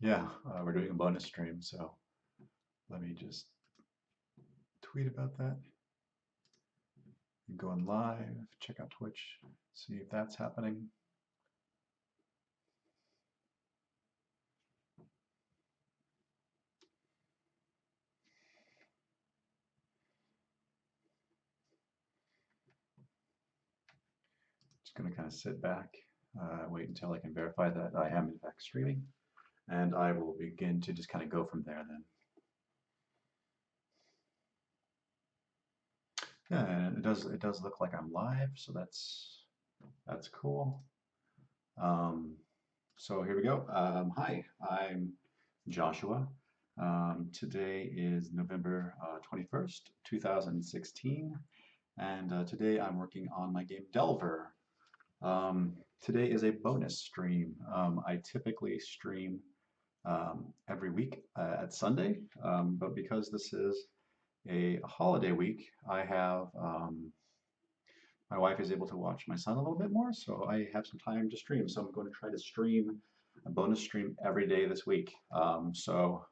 Yeah, we're doing a bonus stream, so let me just tweet about that. Going live, check out Twitch, see if that's happening. Just gonna kind of sit back, wait until I can verify that I am in fact streaming, and I will begin to just kind of go from there then. Yeah, and it does look like I'm live, so that's cool. Um, so here we go. Hi, I'm Joshua. Today is November 21st, 2016, and today I'm working on my game Delver. Today is a bonus stream. I typically stream every week at Sunday, but because this is a holiday week, I have my wife is able to watch my son a little bit more, so I have some time to stream. So I'm going to try to stream a bonus stream every day this week. Hopefully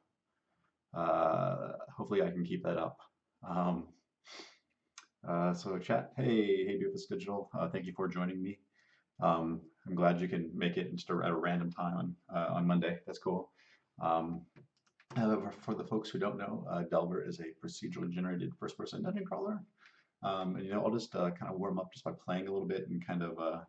I can keep that up. Um, so chat, hey Doofus Digital, thank you for joining me. I'm glad you can make it just at a random time on Monday. That's cool. Um, However, for the folks who don't know, Delver is a procedurally generated first-person dungeon crawler. And I'll just kind of warm up just by playing a little bit and kind of uh,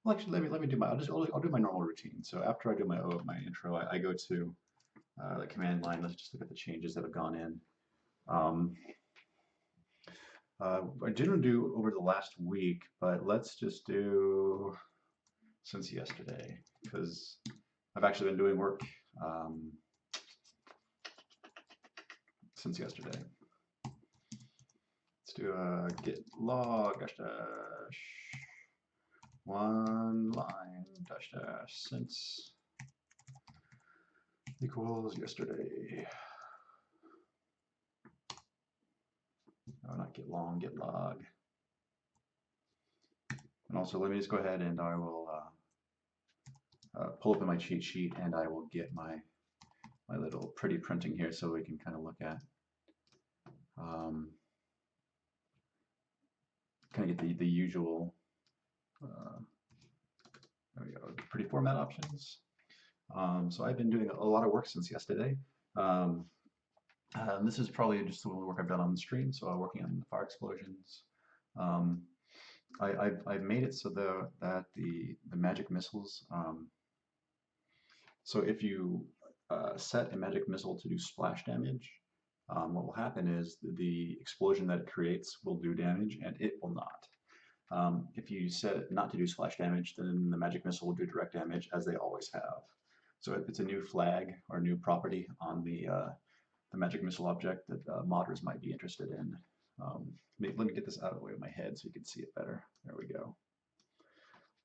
well, actually, let me do my I'll do my normal routine. So after I do my intro, I go to the command line. Let's just look at the changes that have gone in. Um, I didn't do over the last week, but let's just do since yesterday because I've actually been doing work um, since yesterday. Let's do a git log dash dash one line dash dash since equals yesterday. Oh, not git long, git log. And also, let me just go ahead and I will pull up in my cheat sheet and I will get my little pretty printing here so we can kind of look at kind of get the usual there we go, pretty format options. So I've been doing a lot of work since yesterday. This is probably just the work I've done on the stream. So I'm working on the fire explosions. Um, I've made it so that the magic missiles. So if you set a magic missile to do splash damage, what will happen is the explosion that it creates will do damage and it will not. If you set it not to do splash damage, then the magic missile will do direct damage as they always have. So it's a new flag or new property on the magic missile object that modders might be interested in. Let me get this out of the way of my head so you can see it better. There we go.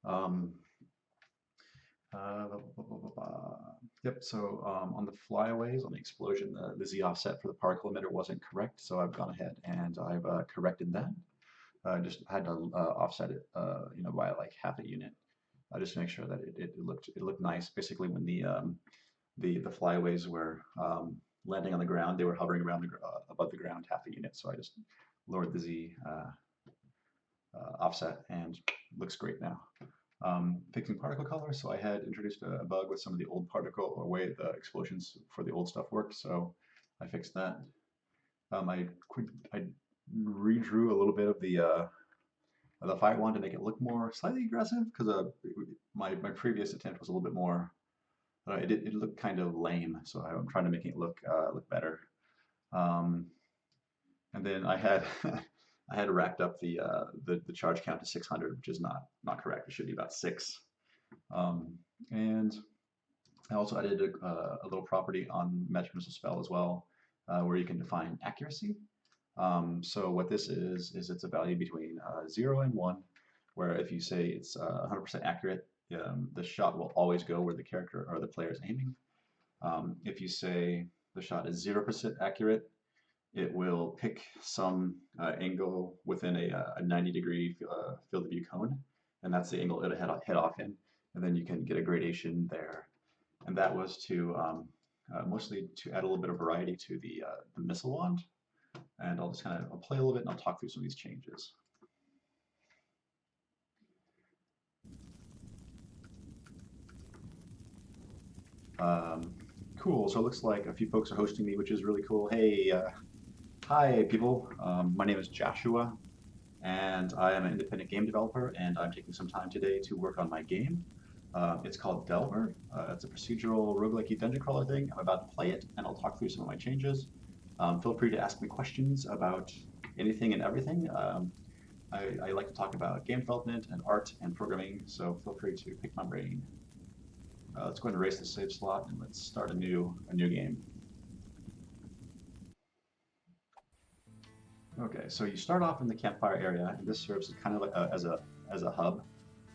Um, Yep, so on the flyaways, on the explosion, the Z offset for the particle emitter wasn't correct, so I've gone ahead and I've corrected that. Just had to offset it, by like half a unit, just to make sure that it looked nice. Basically, when the flyaways were landing on the ground, they were hovering around above the ground half a unit, so I just lowered the Z offset and looks great now. Fixing particle color, so I had introduced a bug with some of the old particle or way the explosions for the old stuff worked, so I fixed that. I redrew a little bit of the fire wand to make it look more slightly aggressive because my previous attempt was a little bit more. It looked kind of lame, so I'm trying to make it look better. Um, and then I had I had racked up the charge count to 600, which is not correct. It should be about 6. And I also added a little property on Magic Missile Spell as well, where you can define accuracy. So what this is it's a value between 0 and 1, where if you say it's 100% accurate, the shot will always go where the character or the player is aiming. If you say the shot is 0% accurate, it will pick some angle within a 90-degree field of view cone, and that's the angle it'll head off in. and then you can get a gradation there. And that was to mostly to add a little bit of variety to the missile wand. And I'll just I'll play a little bit and I'll talk through some of these changes. Cool, so it looks like a few folks are hosting me, which is really cool. Hey, hi people, my name is Joshua, and I am an independent game developer, and I'm taking some time today to work on my game. It's called Delver. It's a procedural roguelike dungeon crawler thing. I'm about to play it, and I'll talk through some of my changes. Feel free to ask me questions about anything and everything. I like to talk about game development and art and programming, so feel free to pick my brain. Let's go ahead and erase the save slot, and let's start a new game. Okay, so you start off in the campfire area, and this serves kind of like as a hub,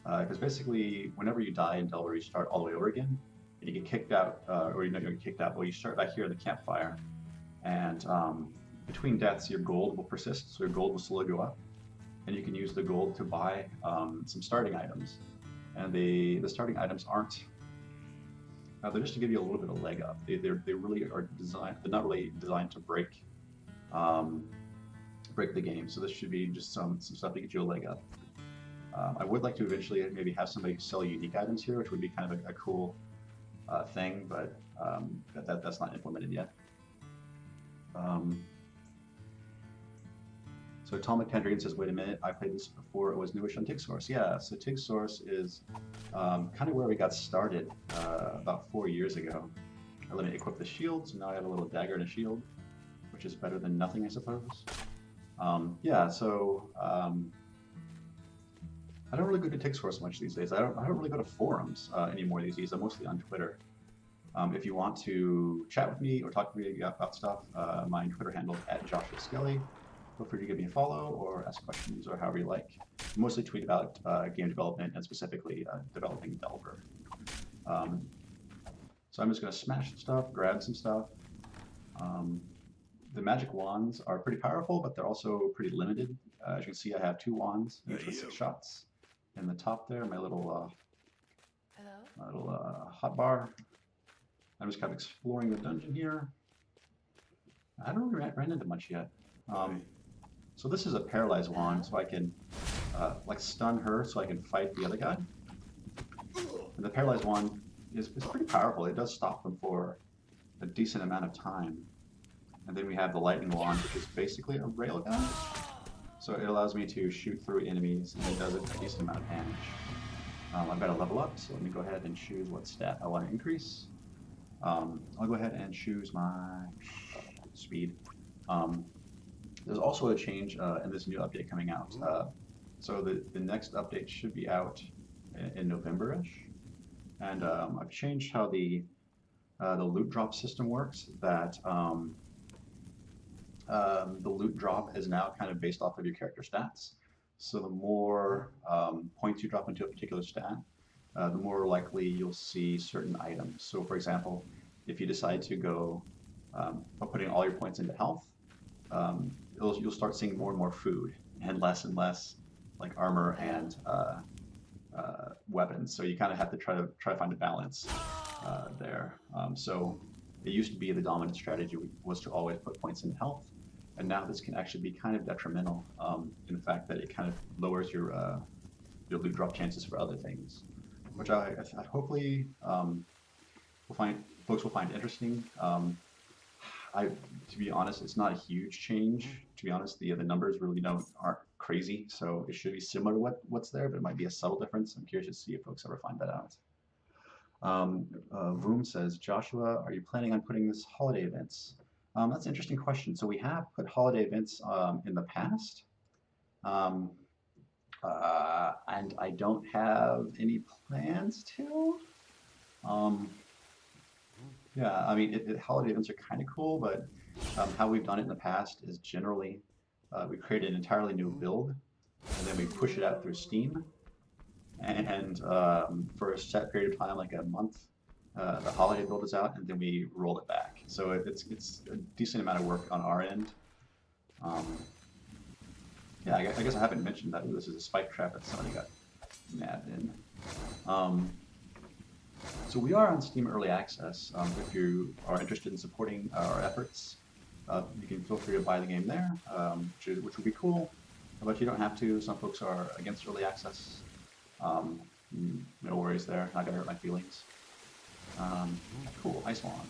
because basically whenever you die in Delver, you start all the way over again, and you get kicked out, or you get kicked out. Well, you start back here in the campfire, and between deaths, your gold will persist, so your gold will slowly go up, and you can use the gold to buy some starting items, and the starting items aren't. They're just to give you a little bit of leg up. They really are designed. They're not really designed to break the game. So this should be just some stuff to get you a leg up. I would like to eventually maybe have somebody sell unique items here, which would be kind of a cool thing, but that's not implemented yet. So Atomic Tangerine says, wait a minute, I played this before it was newish on TigSource. Yeah, so TigSource is kind of where we got started about 4 years ago. Let me equip the shield, so now I have a little dagger and a shield, which is better than nothing, I suppose. Yeah, so I don't really go to TigSource much these days. I don't really go to forums anymore these days. I'm mostly on Twitter. If you want to chat with me or talk to me about stuff, my Twitter handle is @JoshuaSkelly. Feel free to give me a follow or ask questions or however you like. I mostly tweet about game development and specifically developing Delver. So I'm just going to smash some stuff, grab some stuff. The magic wands are pretty powerful, but they're also pretty limited. As you can see, I have 2 wands, each with 6 shots. In the top there, my little hot bar. I'm just kind of exploring the dungeon here. I haven't really ran into much yet. So this is a paralyzed wand, so I can like stun her so I can fight the other guy. And the paralyzed wand is pretty powerful. It does stop them for a decent amount of time. And then we have the lightning wand, which is basically a railgun. So it allows me to shoot through enemies, and it does a decent amount of damage. I've got to level up, so let me go ahead and choose what stat I want to increase. I'll go ahead and choose my speed. There's also a change in this new update coming out. So the next update should be out in November-ish. And I've changed how the loot drop system works, that the loot drop is now kind of based off of your character stats. So the more points you drop into a particular stat, the more likely you'll see certain items. So for example, if you decide to go putting all your points into health, you'll start seeing more and more food and less like armor and weapons. So you kind of have to try to find a balance there. So it used to be the dominant strategy was to always put points in health, and now this can actually be kind of detrimental in the fact that it kind of lowers your loot drop chances for other things, which I hopefully folks will find interesting. To be honest, it's not a huge change. To be honest, the numbers really aren't crazy, so it should be similar to what's there, but it might be a subtle difference. I'm curious to see if folks ever find that out. Voom says, Joshua, are you planning on putting this holiday events? That's an interesting question. So we have put holiday events in the past, and I don't have any plans to. Yeah, I mean, holiday events are kind of cool, but how we've done it in the past is generally we create an entirely new build, and then we push it out through Steam, and for a set period of time, like a month, the holiday build is out, and then we roll it back. So it's a decent amount of work on our end. Yeah, I guess I haven't mentioned that this is a spike trap that somebody got nabbed in. So we are on Steam Early Access. If you are interested in supporting our efforts, you can feel free to buy the game there, which would be cool, but you don't have to. Some folks are against Early Access. No worries there, not gonna hurt my feelings. Cool, Ice Wand.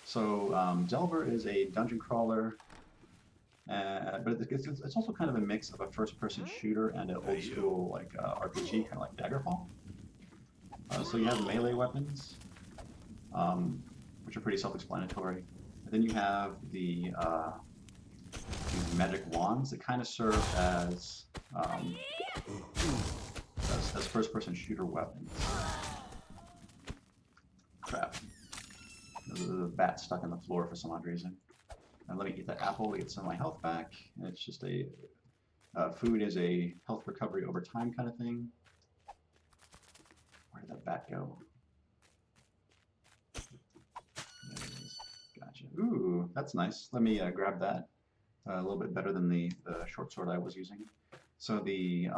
So Delver is a dungeon crawler, but it's also kind of a mix of a first-person shooter and an old-school like RPG, kind of like Daggerfall. So you have melee weapons, which are pretty self-explanatory. And then you have the magic wands that kind of serve as first-person shooter weapons. Crap. There's a bat stuck in the floor for some odd reason. And let me eat that apple to get some of my health back. And it's just a food is a health recovery over time kind of thing. Where did that bat go? There it is. Gotcha. Ooh, that's nice. Let me grab that. A little bit better than the short sword I was using. So the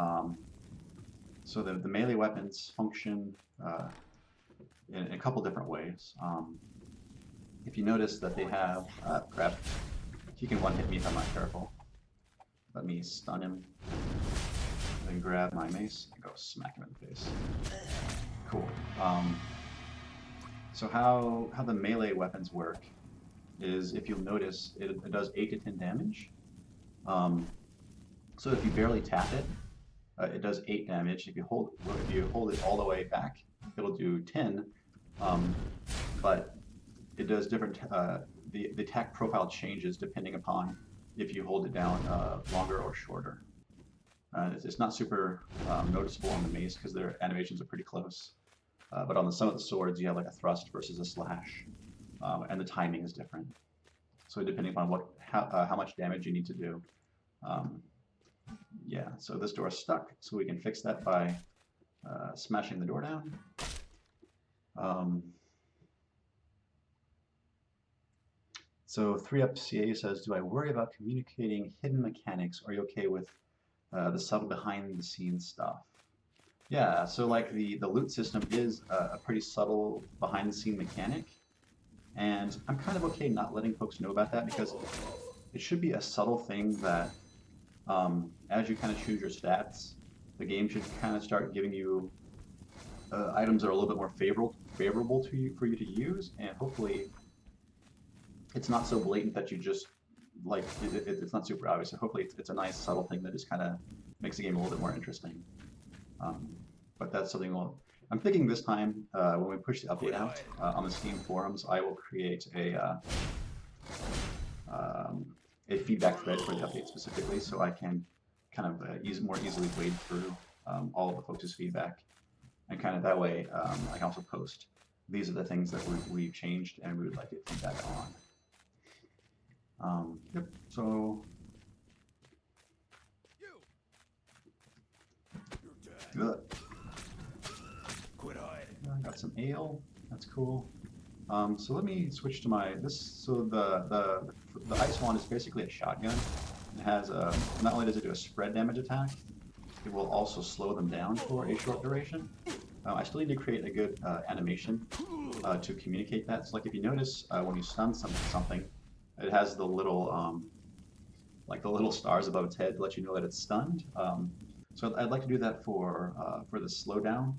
melee weapons function in a couple different ways. If you notice that they have crap, he can one-hit me if I'm not careful. Let me stun him. Then grab my mace and go smack him in the face. Cool. So how the melee weapons work is, if you'll notice, it does 8 to 10 damage. So if you barely tap it, it does 8 damage. If you hold it all the way back, it'll do 10. But it does different. The attack profile changes depending upon if you hold it down longer or shorter. It's not super noticeable on the mace because their animations are pretty close. But on some of the swords, you have like a thrust versus a slash, and the timing is different. So depending upon how much damage you need to do. Yeah, so this door is stuck, so we can fix that by smashing the door down. So 3UpCA says, do I worry about communicating hidden mechanics, or are you okay with the subtle behind-the-scenes stuff? Yeah, so like the loot system is a pretty subtle behind-the-scene mechanic, and I'm kind of okay not letting folks know about that because it should be a subtle thing that as you kind of choose your stats, the game should kind of start giving you items that are a little bit more favorable to you for you to use, and hopefully it's not so blatant that you just like it's not super obvious. So hopefully it's a nice subtle thing that just kind of makes the game a little bit more interesting. But that's something I'm thinking this time when we push the update out on the Steam forums, I will create a feedback thread for the update specifically, so I can kind of more easily wade through all of the folks' feedback, and kind of that way I can also post these are the things that we've changed and we would like to get feedback on. Yep. So. Good. I got some ale. That's cool. So let me switch to So the Ice Wand is basically a shotgun. It has not only does it do a spread damage attack, it will also slow them down for a short duration. I still need to create a good animation to communicate that. So like if you notice when you stun something, it has the little like the little stars above its head to let you know that it's stunned. So I'd like to do that for the slowdown.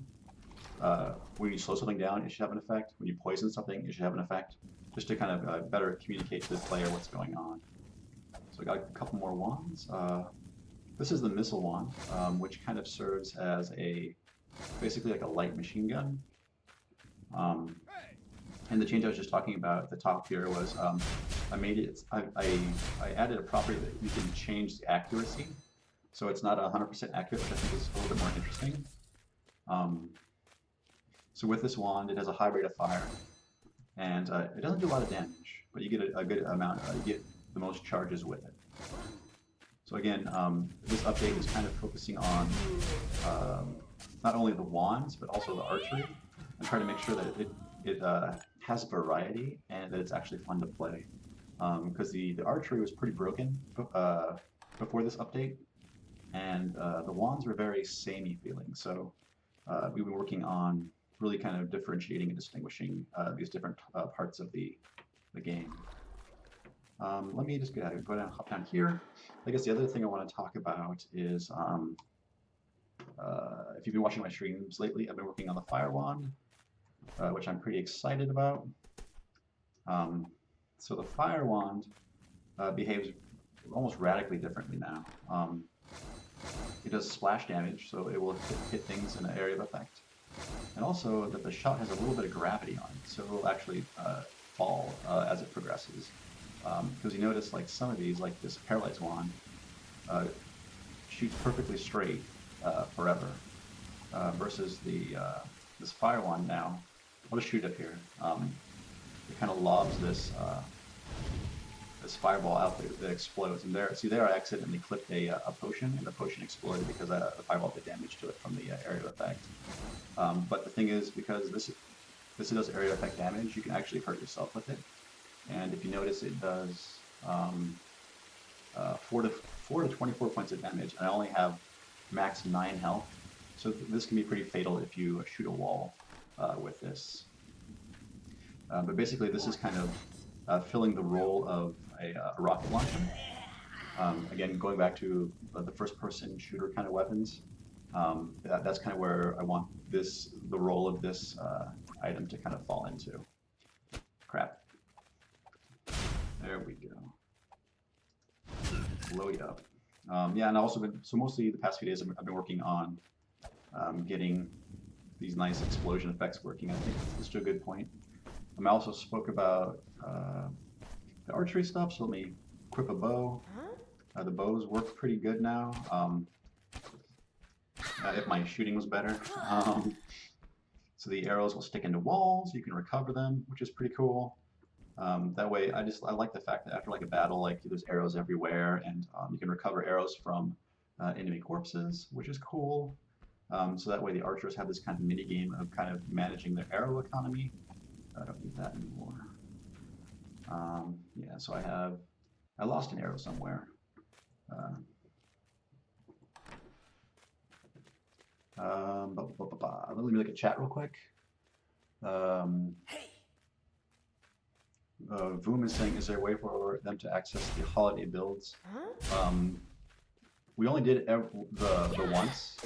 When you slow something down, it should have an effect. When you poison something, it should have an effect. Just to kind of better communicate to the player what's going on. So I got a couple more wands. This is the missile wand, which kind of serves as basically like a light machine gun. And the change I was just talking about at the top here was I added a property that you can change the accuracy. So it's not 100% accurate, which I think is a little bit more interesting. So with this wand, it has a high rate of fire, and it doesn't do a lot of damage, but you get a good amount. You get the most charges with it. So again, this update is kind of focusing on not only the wands, but also the archery, and trying to make sure that it has variety and that it's actually fun to play. Because the archery was pretty broken before this update, and the wands were very samey feeling. So we've been working on really kind of differentiating and distinguishing these different parts of the game. Let me just go down, hop down here. I guess the other thing I want to talk about is if you've been watching my streams lately, I've been working on the Fire Wand, which I'm pretty excited about. So the Fire Wand behaves almost radically differently now. It does splash damage, so it will hit things in an area of effect. And also that the shot has a little bit of gravity on it, so it will actually fall as it progresses. Because you notice like some of these, like this Paralyze Wand, shoots perfectly straight forever, versus this Fire Wand now. I'll just shoot up here. It kind of lobs this fireball out there that explodes. And there I accidentally clipped a potion, and the potion exploded because the fireball did damage to it from the area of effect. But the thing is, because this does area effect damage, you can actually hurt yourself with it. And if you notice, it does 4 to 24 points of damage, and I only have max 9 health. So this can be pretty fatal if you shoot a wall with this. But basically, this is kind of filling the role of a rocket launcher. Again, going back to the first-person shooter kind of weapons, that's kind of where I want the role of this item to kind of fall into. Crap. There we go. Load up. Yeah, and also so mostly the past few days I've been working on getting these nice explosion effects working. I think it's to a good point. I also spoke about the archery stuff, so let me equip a bow. The bows work pretty good now. If my shooting was better. So the arrows will stick into walls, you can recover them, which is pretty cool. That way, I like the fact that after like a battle, like there's arrows everywhere, and you can recover arrows from enemy corpses, which is cool. So that way the archers have this kind of mini game of kind of managing their arrow economy. I don't need that anymore. Yeah, so I lost an arrow somewhere. Let me look at chat real quick. Voom is saying, is there a way for them to access the holiday builds? We only did it the once,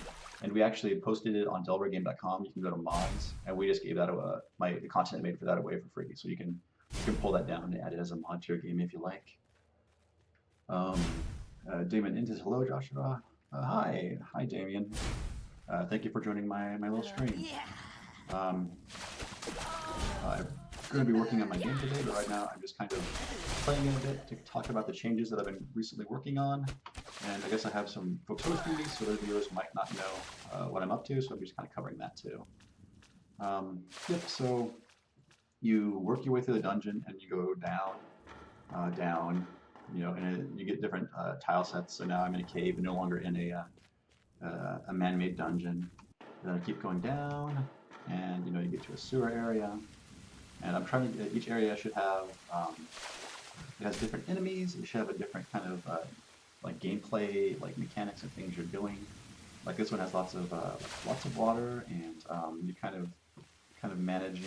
and we actually posted it on delvergame.com. You can go to mods, and we just gave that the content I made for that away for free. So you can pull that down and add it as a mod to your game if you like. Damon Intis, hello Joshua. Hi Damien. Thank you for joining my little stream. I'm going to be working on my game today, but right now I'm just kind of playing it a bit to talk about the changes that I've been recently working on. And I guess I have some folks hosting me, so those viewers might not know what I'm up to, so I'm just kind of covering that too. Yep, so you work your way through the dungeon and you go down, you know, and you get different tile sets. So now I'm in a cave and no longer in a man-made dungeon. Then I keep going down, and you know, you get to a sewer area. And I'm trying to, each area should have, it has different enemies, it should have a different kind of, like gameplay, like mechanics and things you're doing. Like this one has lots of water, and you kind of managing,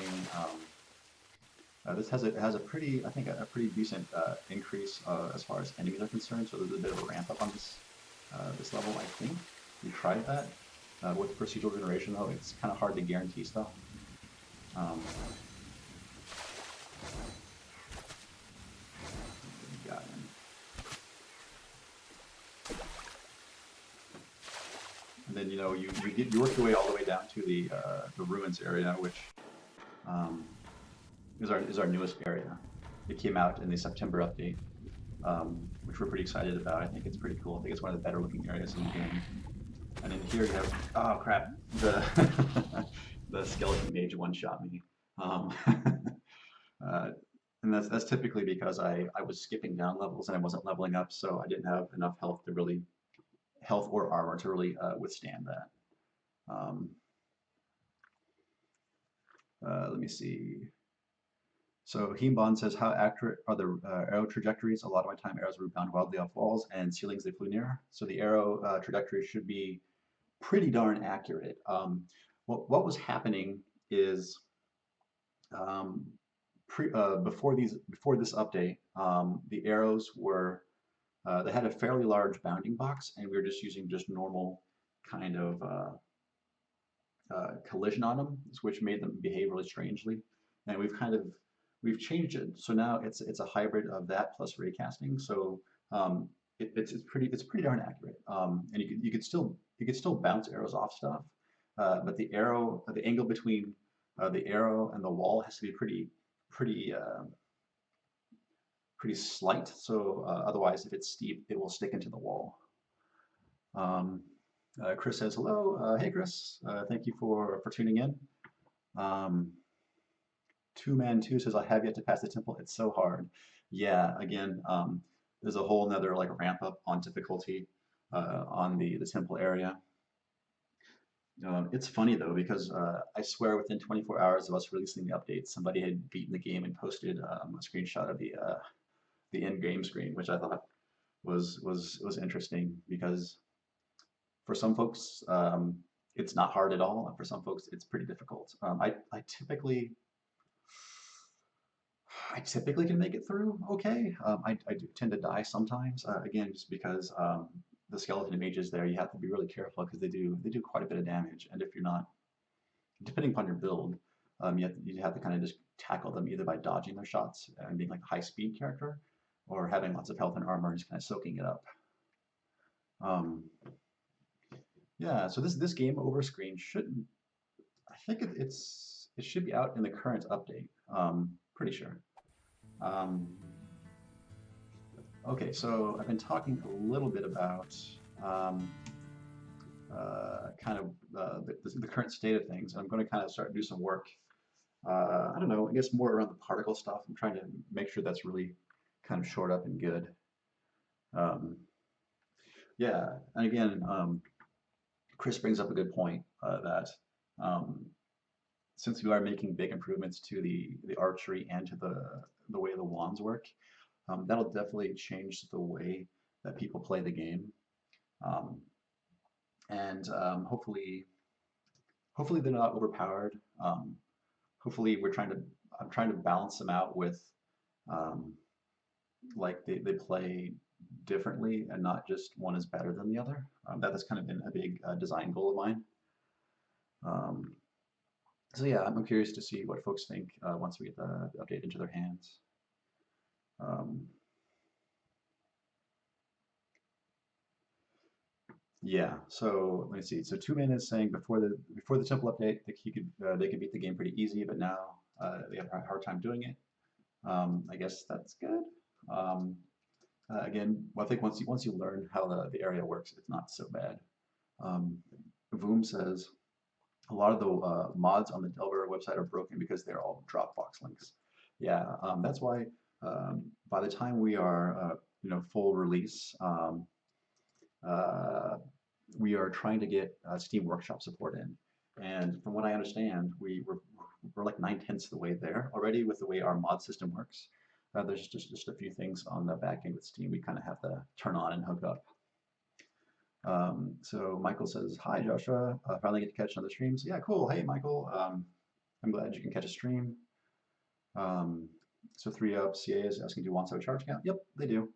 this has a pretty, I think a pretty decent increase as far as enemies are concerned, so there's a bit of a ramp up on this level, I think. We tried that. With procedural generation though, it's kind of hard to guarantee stuff. And then you know you work your way all the way down to the ruins area, which is our newest area. It came out in the September update, which we're pretty excited about. I think it's pretty cool. I think it's one of the better looking areas in the game. And in here you have, oh crap, the skeleton mage one shot me. And that's typically because I was skipping down levels and I wasn't leveling up, so I didn't have enough health or armor to really withstand that. Let me see. So Heembon says, how accurate are the arrow trajectories? A lot of my time arrows were bound wildly off walls and ceilings they flew near. So the arrow trajectory should be pretty darn accurate. What was happening is um, before this update, the arrows were they had a fairly large bounding box, and we were just using just normal kind of collision on them, which made them behave really strangely. And we've changed it, so now it's a hybrid of that plus raycasting. So it's pretty darn accurate. And you could still bounce arrows off stuff, but the angle between the arrow and the wall has to be pretty pretty slight. So otherwise, if it's steep, it will stick into the wall. Um, Chris says hello. Hey, Chris. Thank you for tuning in. Two Man Two says I have yet to pass the temple. It's so hard. Yeah. Again, there's a whole nother like ramp up on difficulty on the temple area. It's funny though because I swear within 24 hours of us releasing the update, somebody had beaten the game and posted a screenshot of the end game screen, which I thought was interesting because for some folks it's not hard at all, and for some folks it's pretty difficult. I typically can make it through okay. I do tend to die sometimes, again, just because the skeleton mages there, you have to be really careful because they do quite a bit of damage, and if you're not, depending upon your build, you have to kind of just tackle them either by dodging their shots and being like a high speed character, or having lots of health and armor and just kind of soaking it up. Um, yeah, so this game over screen shouldn't. I think it should be out in the current update. Pretty sure. Um, okay, so I've been talking a little bit about kind of the current state of things, and I'm going to kind of start to do some work. I don't know, I guess more around the particle stuff. I'm trying to make sure that's really kind of shored up and good. Yeah, and again, Chris brings up a good point that um, since we are making big improvements to the archery and to the way the wands work, that'll definitely change the way that people play the game, um, and hopefully they're not overpowered. Hopefully I'm trying to balance them out with um, like they play differently and not just one is better than the other. That has kind of been a big design goal of mine. Um, so yeah, I'm curious to see what folks think once we get the update into their hands. Yeah, so let me see. So Two Man is saying before the temple update, they could beat the game pretty easy, but now they have a hard time doing it. I guess that's good. Um, Again, well, I think once you learn how the area works, it's not so bad. Um, Voom says a lot of the mods on the Delver website are broken because they're all Dropbox links. Yeah, that's why by the time we are full release, uh, we are trying to get Steam Workshop support in. And from what I understand, we're like 9/10 of the way there already with the way our mod system works. There's just a few things on the back end with Steam we kind of have to turn on and hook up. So Michael says, hi Joshua, finally get to catch another stream. So yeah, cool. Hey Michael, I'm glad you can catch a stream. So 3UP CA is asking, do wands have a charge count? Yep, they do.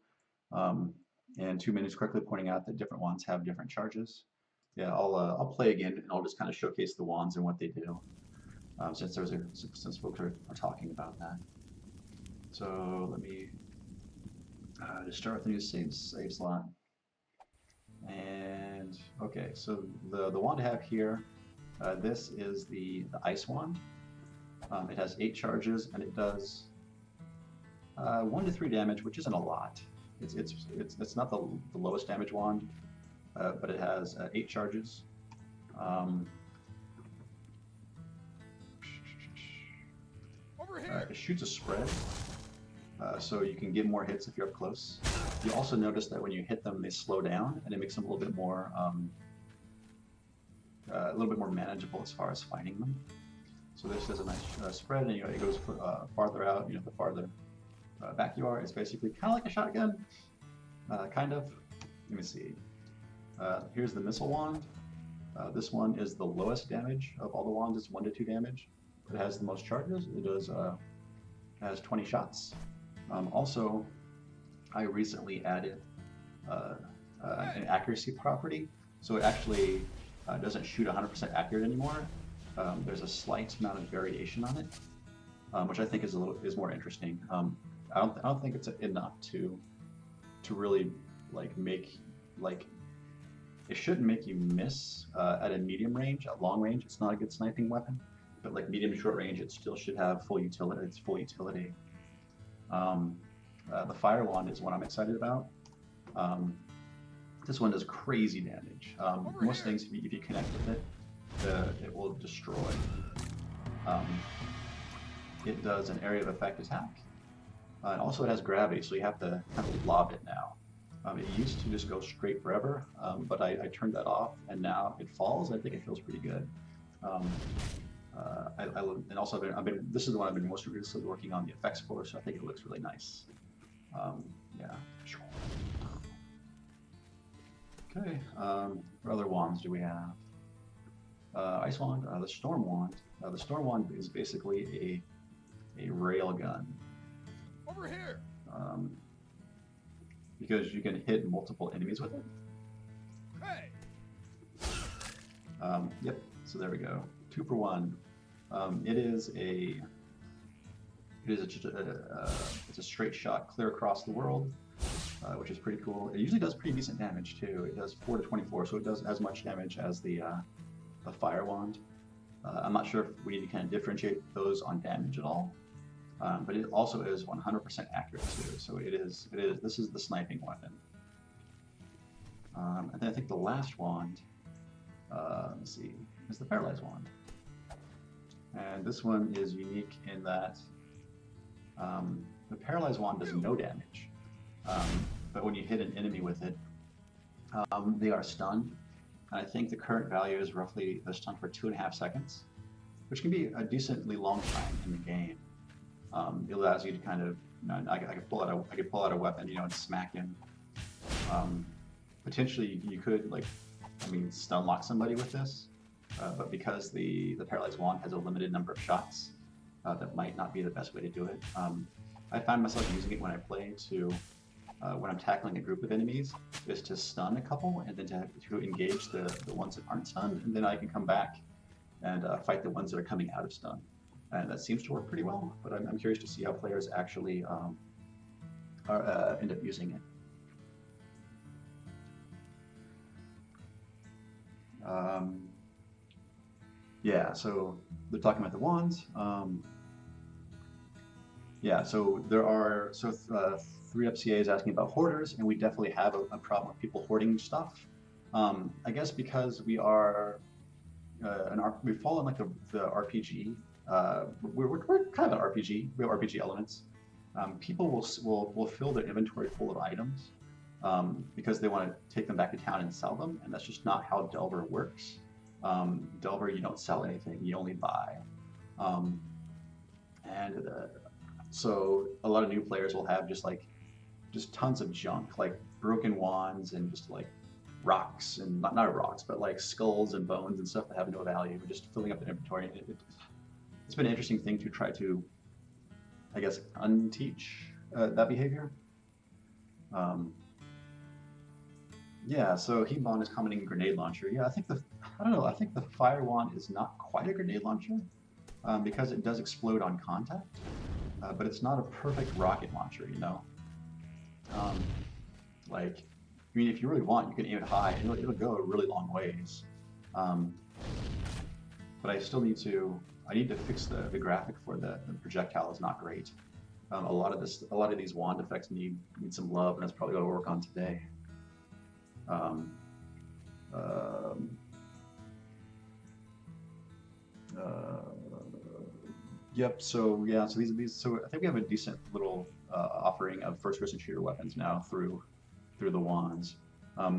And 2 minutes correctly pointing out that different wands have different charges. Yeah, I'll play again and I'll just kind of showcase the wands and what they do, since folks are talking about that. So let me just start with the new save slot. And okay, so the wand I have here, this is the ice wand. It has 8 charges and it does 1 to 3 damage, which isn't a lot. It's not the lowest damage wand, but it has 8 charges. It shoots a spread, so you can get more hits if you're up close. You also notice that when you hit them, they slow down, and it makes them a little bit more manageable as far as fighting them. So this is a nice spread, and it goes farther out. The farther back you are, it's basically kind of like a shotgun, kind of. Let me see. Here's the missile wand. This one is the lowest damage of all the wands. It's 1 to 2 damage. It has the most charges. It does has 20 shots. Also, I recently added an accuracy property, so it actually doesn't shoot 100% accurate anymore. There's a slight amount of variation on it, which I think is more interesting. I don't think it's enough to really make it shouldn't make you miss at a medium range. At long range, it's not a good sniping weapon, but like medium to short range, it still should have full utility. It's full utility. The fire wand is what I'm excited about. This one does crazy damage. Most things, if you connect with it, it will destroy. It does an area of effect attack, and also it has gravity, so you have to kind of lob it now. It used to just go straight forever, but I turned that off, and now it falls. I think it feels pretty good. And also, this is the one I've been most recently working on the effects for, so I think it looks really nice. Yeah. Okay. What other wands do we have? Ice wand, the storm wand. The storm wand is basically a rail gun. Over here. Because you can hit multiple enemies with it. Hey. Yep. So there we go. 2 for 1. It's a straight shot clear across the world, which is pretty cool. It usually does pretty decent damage too. It does 4 to 24, so it does as much damage as the fire wand. I'm not sure if we need to kind of differentiate those on damage at all, but it also is 100% accurate too. So it is. This is the sniping weapon. And then I think the last wand, let's see, is the paralyzed wand. And this one is unique in that the paralyzed wand does no damage, but when you hit an enemy with it, they are stunned. And I think the current value is roughly they're stunned for 2.5 seconds, which can be a decently long time in the game. It allows you to kind of, I could pull out a weapon, and smack him. Potentially, you could stun lock somebody with this. But because the paralyzed wand has a limited number of shots, that might not be the best way to do it. I find myself using it when I play when I'm tackling a group of enemies, is to stun a couple and then to engage the ones that aren't stunned, and then I can come back and fight the ones that are coming out of stun. And that seems to work pretty well, but I'm curious to see how players actually end up using it. Yeah, so they're talking about the wands. Yeah, so there are 3FCA is asking about hoarders, and we definitely have a problem with people hoarding stuff. I guess because we are we fall in like the RPG. We're kind of an RPG. We have RPG elements. People will fill their inventory full of items because they want to take them back to town and sell them, and that's just not how Delver works. Delver, you don't sell anything; you only buy. So a lot of new players will have just tons of junk, like broken wands and just like rocks, and not rocks, but like skulls and bones and stuff that have no value, just filling up an inventory. It's been an interesting thing to try to, I guess, unteach that behavior. Yeah, so Hebon is commenting grenade launcher. Yeah, I think the fire wand is not quite a grenade launcher because it does explode on contact, but it's not a perfect rocket launcher, if you really want, you can aim it high, and it'll go a really long ways. But I still need to fix the graphic for the projectile is not great. A lot of these wand effects need some love, and that's probably what I'll work on today. Yep. So So I think we have a decent little offering of first-person shooter weapons now through the wands. I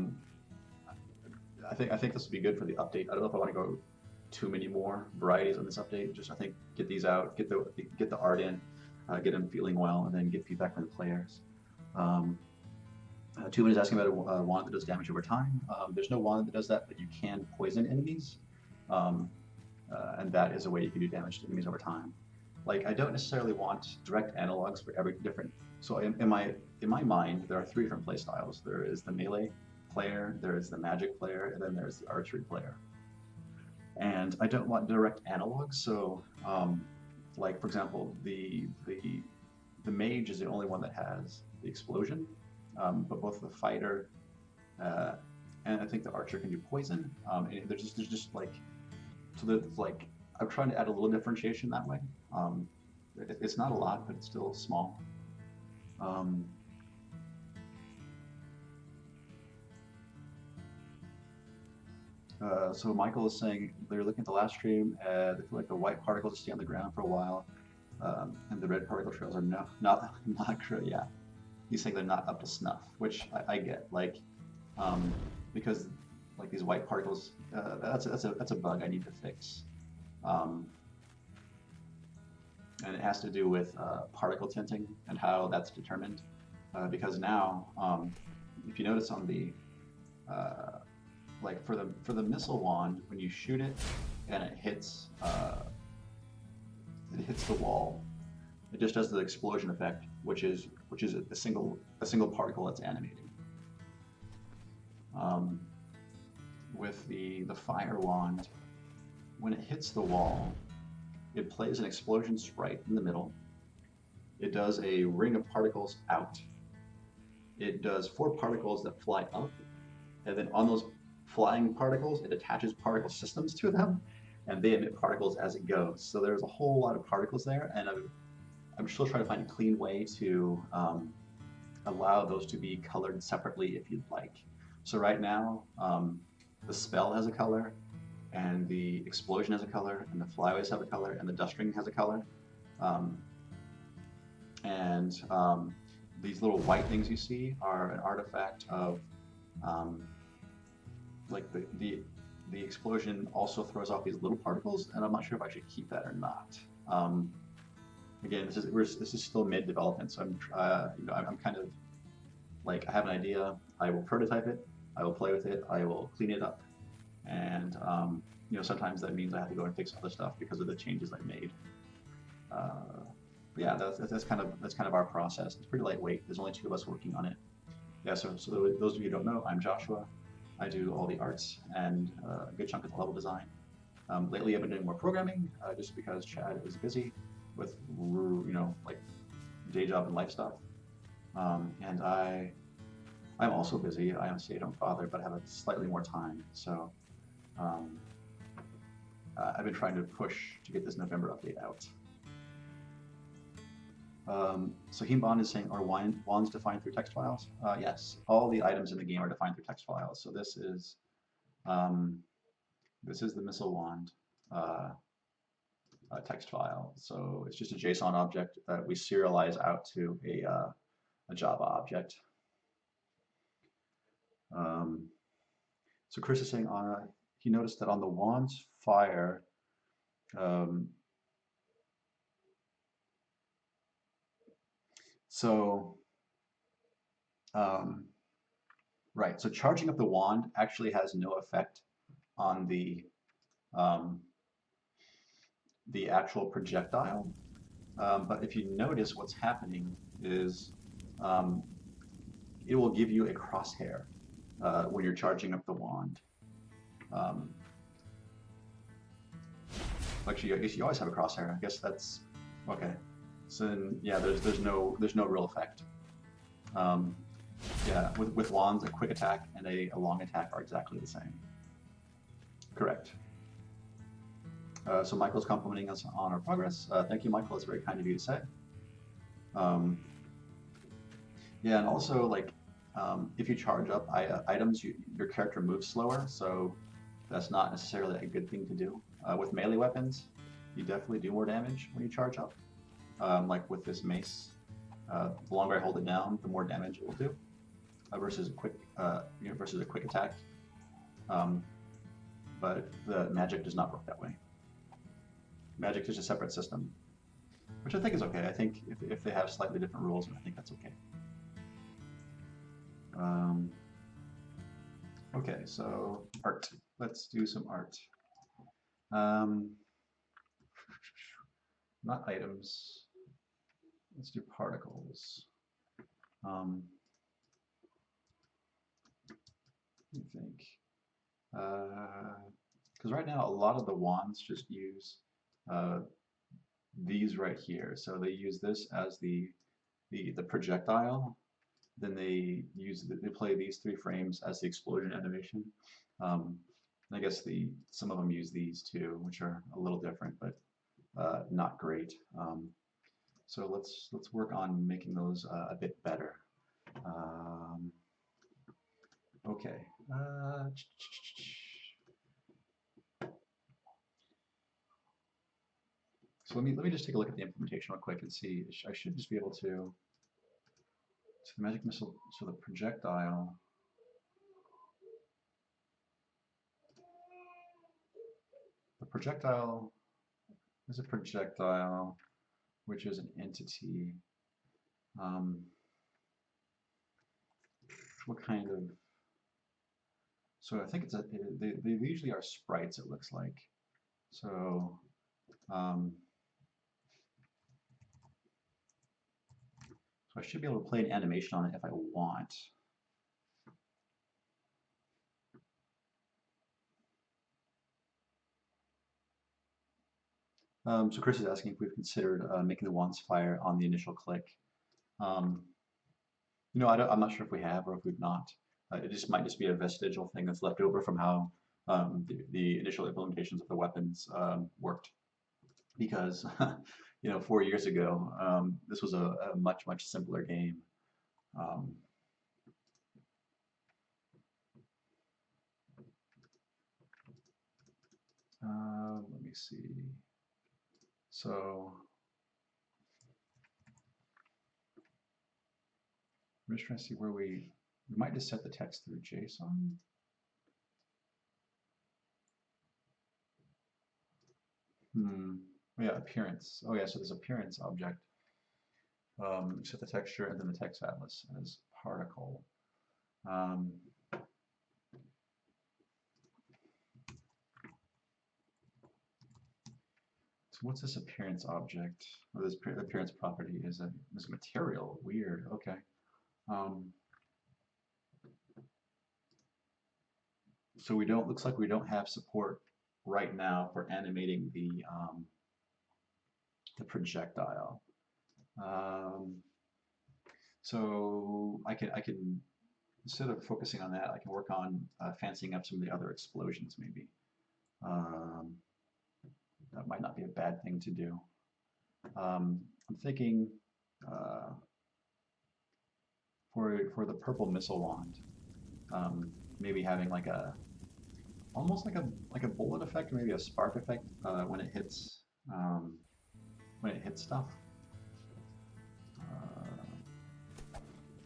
think this will be good for the update. I don't know if I want to go too many more varieties on this update. Just I think get these out, get the art in, get them feeling well, and then get feedback from the players. Tubin is asking about a wand that does damage over time. There's no wand that does that, but you can poison enemies, um, and that is a way you can do damage to enemies over time. Like I don't necessarily want direct analogs for every different. So in my mind, there are three different play styles. There is the melee player, there is the magic player, and then there's the archery player. And I don't want direct analogs. So, like for example, the mage is the only one that has the explosion, but both the fighter uh, and I think the archer can do poison. And there's just like so there's like I'm trying to add a little differentiation that way. It's not a lot, but it's still small. Um, so Michael is saying they're looking at the last stream. They feel like the white particles stay on the ground for a while, and the red particle trails are not great. Yeah, he's saying they're not up to snuff, which I get. Like, because like these white particles, that's a bug I need to fix, um, and it has to do with particle tinting and how that's determined. Because now, if you notice on the like for the missile wand, when you shoot it and it hits the wall, it just does the explosion effect, which is a single particle that's animating. With the fire wand, when it hits the wall, it plays an explosion sprite in the middle. It does a ring of particles out. It does 4 particles that fly up, and then on those flying particles, it attaches particle systems to them, and they emit particles as it goes. So there's a whole lot of particles there, and I'm still trying to find a clean way to allow those to be colored separately if you'd like. So right now, the spell has a color, and the explosion has a color, and the flyways have a color, and the dust ring has a color. And these little white things you see are an artifact of like the explosion also throws off these little particles, and I'm not sure if I should keep that or not. Again, this is still mid development, so I'm kind of like I have an idea. I will prototype it. I will play with it. I will clean it up, and sometimes that means I have to go and fix other stuff because of the changes I made. But yeah, that's kind of our process. It's pretty lightweight. There's only 2 of us working on it. Yeah, so those of you who don't know, I'm Joshua. I do all the arts and a good chunk of the level design. Lately, I've been doing more programming just because Chad is busy with like day job and life stuff, and I'm also busy. I am a stay-at-home father, but I have a slightly more time. So I've been trying to push to get this November update out. So Himban is saying, are wands defined through text files? Yes, all the items in the game are defined through text files. So this is the missile wand text file. So it's just a JSON object that we serialize out to a Java object. So Chris is saying he noticed that on the wand's fire, right, so charging up the wand actually has no effect on the actual projectile. But if you notice, what's happening is it will give you a crosshair when you're charging up the wand. Actually, I guess you always have a crosshair. I guess that's okay. So then, yeah, there's no real effect. Yeah, with wands, a quick attack and a long attack are exactly the same. Correct. So Michael's complimenting us on our progress. Thank you, Michael. It's very kind of you to say. Yeah, and also like if you charge up items, your character moves slower, so that's not necessarily a good thing to do. With melee weapons, you definitely do more damage when you charge up. Like with this mace, the longer I hold it down, the more damage it will do, versus a quick attack. But the magic does not work that way. Magic is a separate system, which I think is okay. I think if they have slightly different rules, I think that's okay. Okay, so art. Let's do some art. Um, not items. Let's do particles. Let me think. Because right now a lot of the wands just use uh, these right here. So they use this as the projectile. Then they play these 3 frames as the explosion animation. Um, I guess some of them use these too, which are a little different, but not great. So let's work on making those a bit better. Um, okay. So let me just take a look at the implementation real quick and see. I should just be able to. So the magic missile. So the projectile. The projectile is a projectile, which is an entity. Um, what kind of? So I think they usually are sprites. It looks like. So. So I should be able to play an animation on it if I want. So Chris is asking if we've considered making the wands fire on the initial click. Um, I'm not sure if we have or if we've not. It just might just be a vestigial thing that's left over from how the initial implementations of the weapons worked. Because 4 years ago, this was a much simpler game. Um, let me see. So I'm just trying to see where we might just set the text through JSON. Yeah, appearance. Oh yeah, so there's appearance object. Set the texture and then the text atlas as particle. So what's this appearance object? Or this appearance property is a material. Weird. Okay. So looks like we don't have support right now for animating the projectile. So I can instead of focusing on that, I can work on fancying up some of the other explosions maybe. That might not be a bad thing to do. I'm thinking for the purple missile wand, maybe having almost like a bullet effect, or maybe a spark effect when it hits stuff.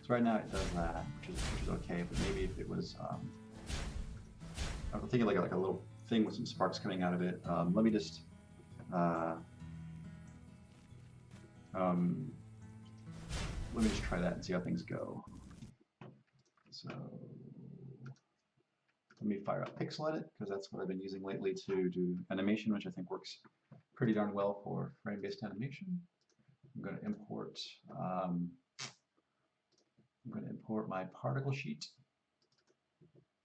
So right now it does that, which is okay. But maybe if it was, I'm thinking like a little thing with some sparks coming out of it. Let me just. Let me just try that and see how things go. So let me fire up Pixel Edit because that's what I've been using lately to do animation, which I think works pretty darn well for frame-based animation. I'm going to import. I'm going to import my particle sheet,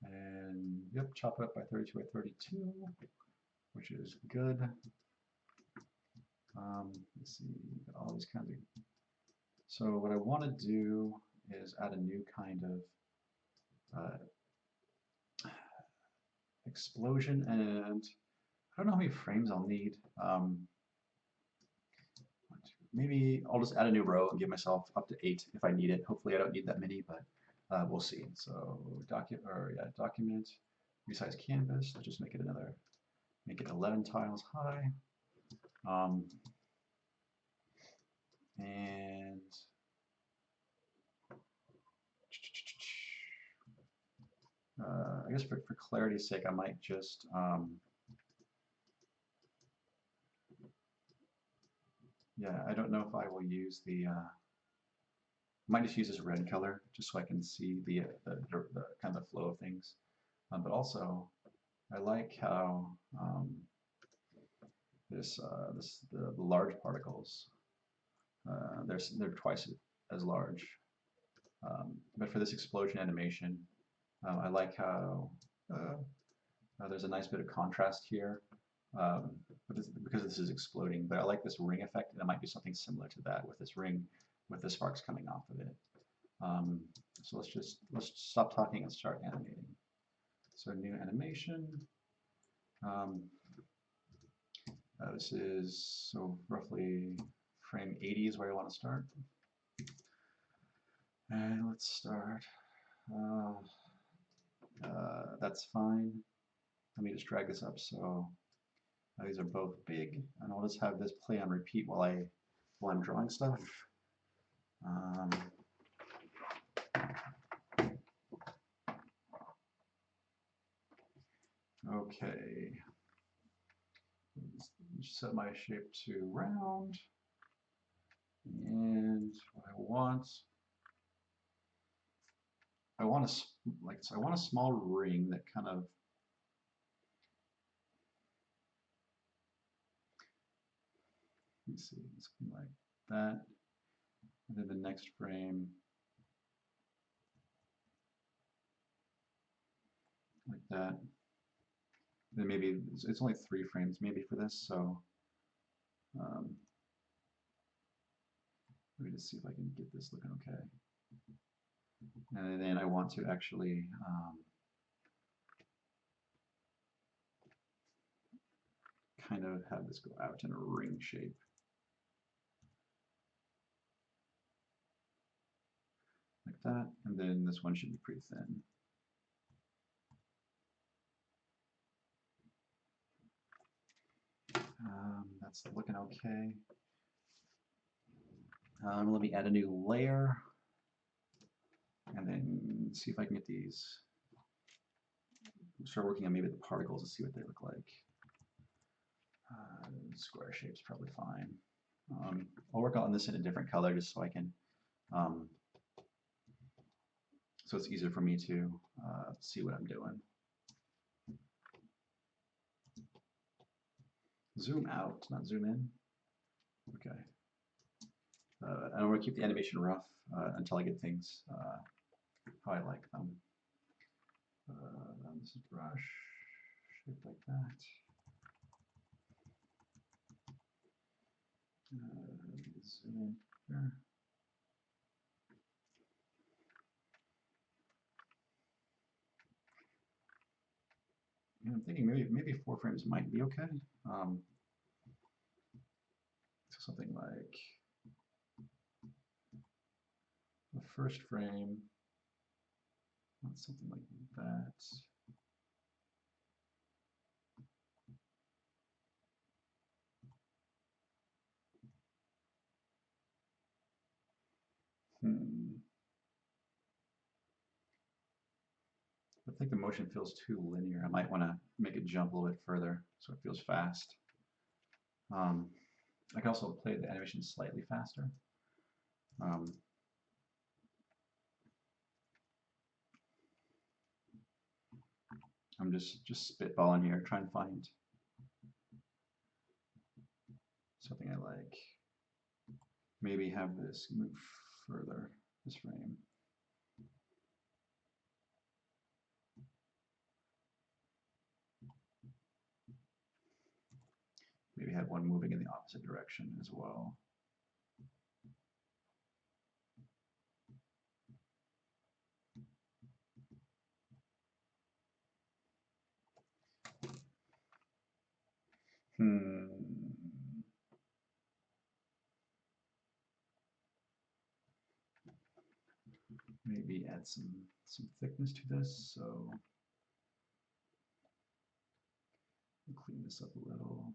and yep, chop it up by 32 by 32, which is good. Let's see, all these kinds of. So what I want to do is add a new kind of explosion, and I don't know how many frames I'll need. Maybe I'll just add a new row and give myself up to 8 if I need it. Hopefully I don't need that many, but we'll see. So document, resize canvas. Let's just make it 11 tiles high. And I guess for clarity's sake, I might just yeah, I don't know if I will use the might just use this red color just so I can see the kind of the flow of things. But also, I like how the large particles they're twice as large. But for this explosion animation, I like how there's a nice bit of contrast here. Because this is exploding, but I like this ring effect, and it might be something similar to that with this ring, with the sparks coming off of it. So let's stop talking and start animating. So new animation. This is so roughly frame 80 is where I want to start. And let's start. That's fine. Let me just drag this up so these are both big, and I'll just have this play on repeat while I'm drawing stuff. Okay. Set my shape to round, and what I want a small ring that kind of let me see, something like that, and then the next frame like that. Then maybe it's only 3 frames maybe for this, so let me just see if I can get this looking okay. And then I want to actually kind of have this go out in a ring shape. Like that, and then this one should be pretty thin. That's looking okay. Let me add a new layer, and then see if I can get these. Start working on maybe the particles to see what they look like. Square shape's probably fine. I'll work on this in a different color just so I can, so it's easier for me to see what I'm doing. Zoom out, not zoom in. Okay. And I'm going to keep the animation rough until I get things how I like them. This is brush, shape like that. Zoom in here. And I'm thinking maybe 4 frames might be okay. So something like the first frame, something like that. I think the motion feels too linear. I might want to make it jump a little bit further so it feels fast. I can also play the animation slightly faster. I'm just spitballing here, trying to find something I like. Maybe have this move further, this frame. Maybe have one moving in the opposite direction as well. Maybe add some thickness to this, so clean this up a little.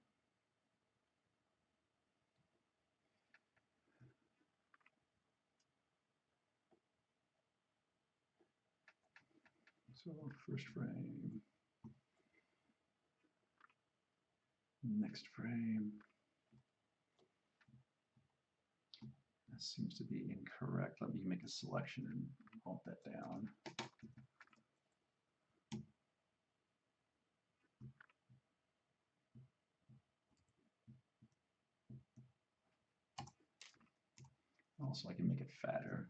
So first frame, next frame, seems to be incorrect. Let me make a selection and bump that down. Also, I can make it fatter.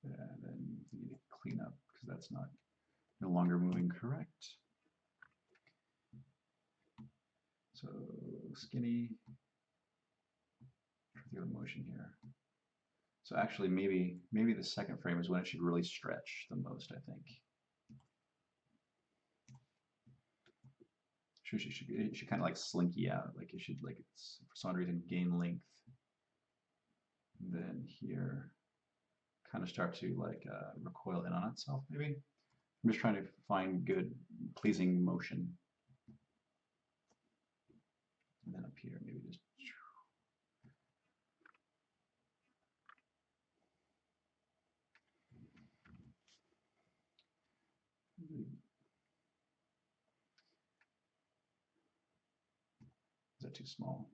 And then we need to clean up because that's not no longer moving correct. So skinny, through the motion here. So actually, maybe the second frame is when it should really stretch the most, I think. It should kind of like slinky out, like it should, like it's for some reason gain length. And then here, kind of start to like recoil in on itself, maybe. I'm just trying to find good, pleasing motion. And then up here, maybe just. Is that too small?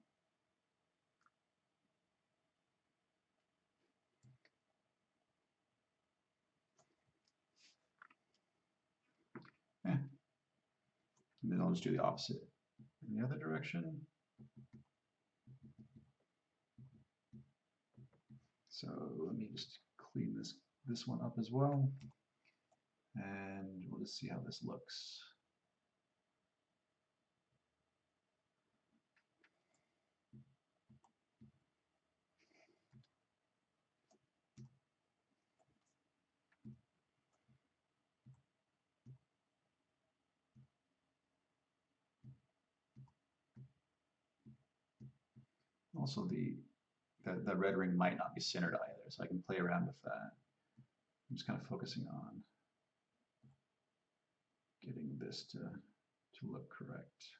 Yeah. And then I'll just do the opposite in the other direction. So let me just clean this one up as well. And we'll just see how this looks. Also, the red ring might not be centered either, so I can play around with that. I'm just kind of focusing on getting this to look correct.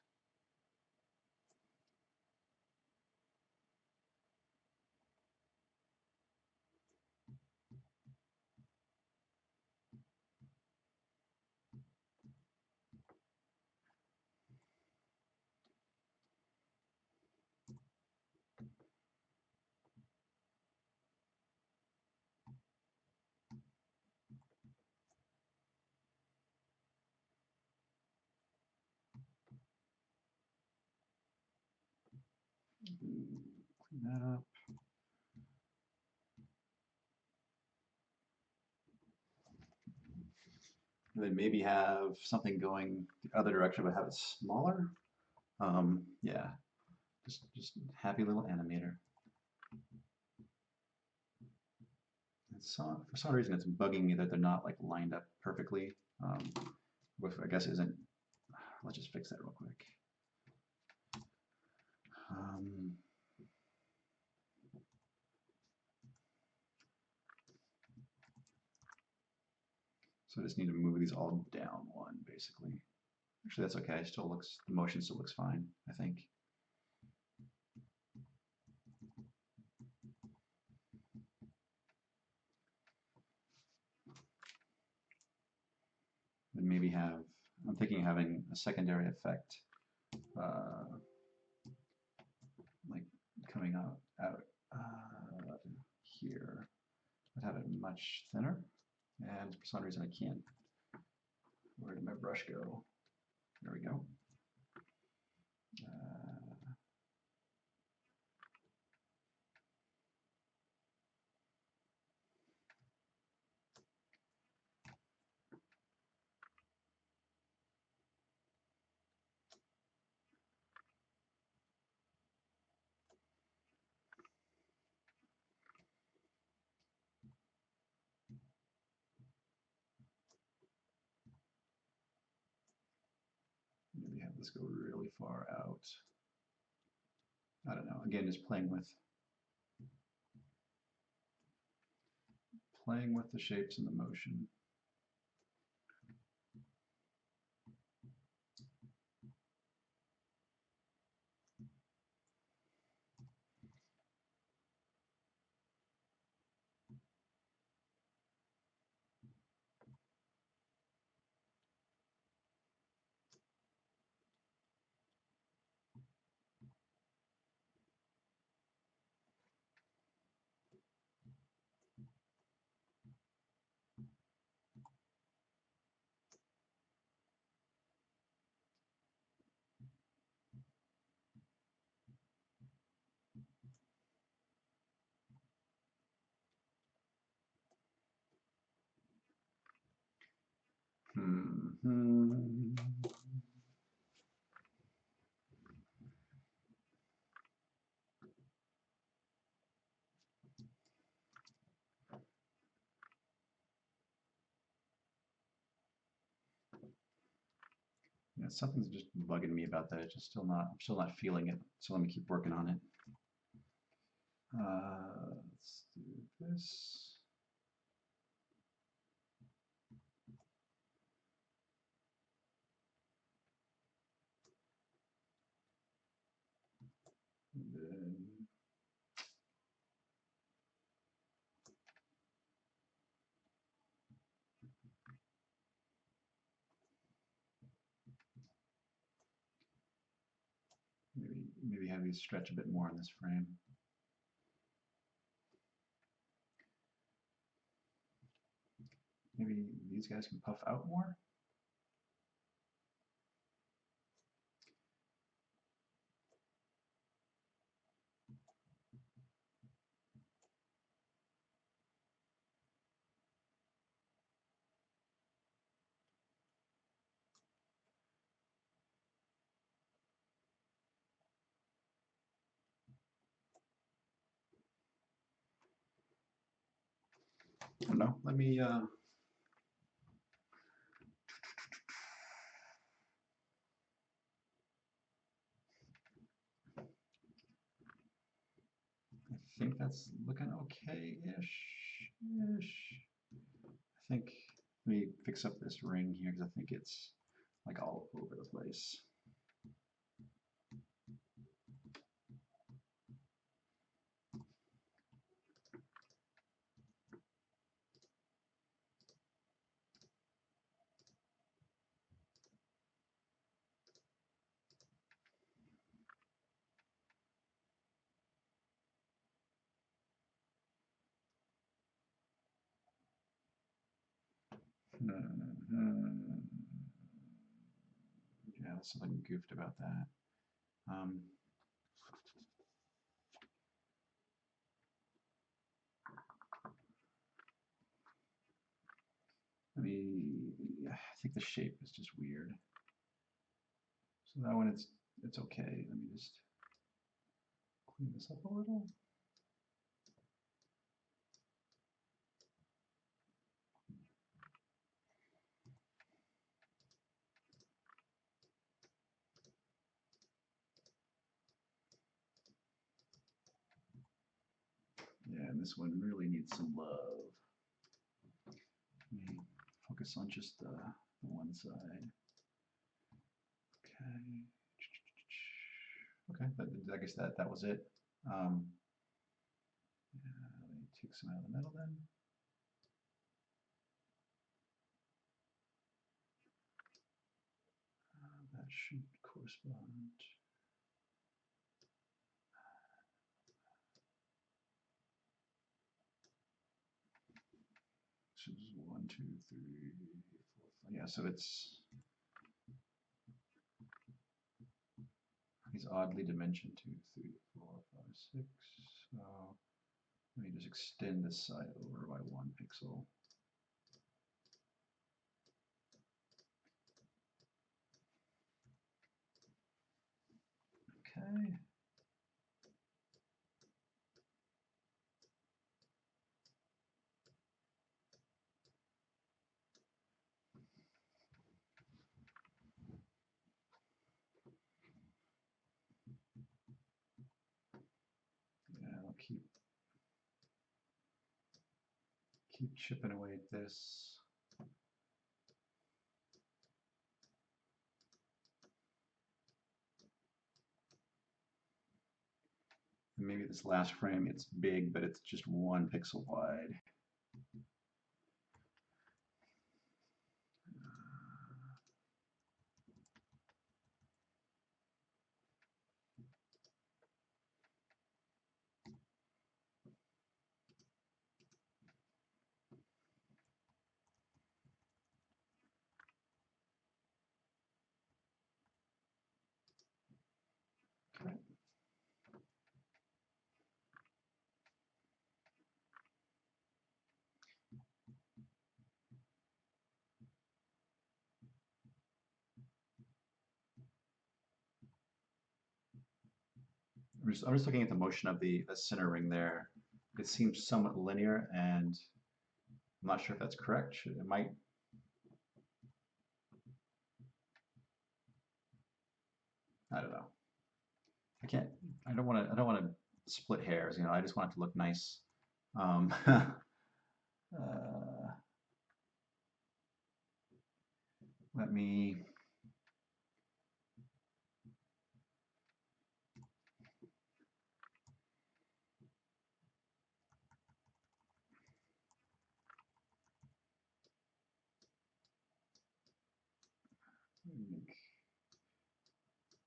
Clean that up. And then maybe have something going the other direction, but have it smaller. Yeah, just happy little animator. For some reason, it's bugging me that they're not like lined up perfectly. Which I guess isn't. Let's just fix that real quick. So I just need to move these all down one, basically. Actually, that's okay. Still looks, the motion still looks fine, I think. Then maybe have, I'm thinking of having a secondary effect, like coming out here. I'd have it much thinner, and for some reason I can't. Where did my brush go? There we go. Maybe have this go really far out. I don't know. Again, just playing with the shapes and the motion. Hmm. Yeah, something's just bugging me about that. It's just I'm still not feeling it. So let me keep working on it. Let's do this. And then maybe have these stretch a bit more in this frame. Maybe these guys can puff out more. I don't know. Let me I think that's looking okay-ish. I think let me fix up this ring here because I think it's like all over the place. Yeah, there's something goofed about that. I think the shape is just weird. So that one, it's okay. Let me just clean this up a little. Yeah, and this one really needs some love. Let me focus on just the one side. Okay. Okay, I guess that was it. Yeah, let me take some out of the middle then. That should correspond. So this is 1, 2, 3, 4, 5. Yeah, so it's oddly dimensioned 2, 3, 4, 5, 6. So let me just extend this side over by 1 pixel. Okay. Yeah, I'll keep chipping away at this. And maybe this last frame, it's big, but it's just 1 pixel wide. Okay. I'm just looking at the motion of the center ring there. It seems somewhat linear, and I'm not sure if that's correct. It might. I don't know. I can't. I don't want to. I don't want to split hairs. You know, I just want it to look nice. Uh, let me.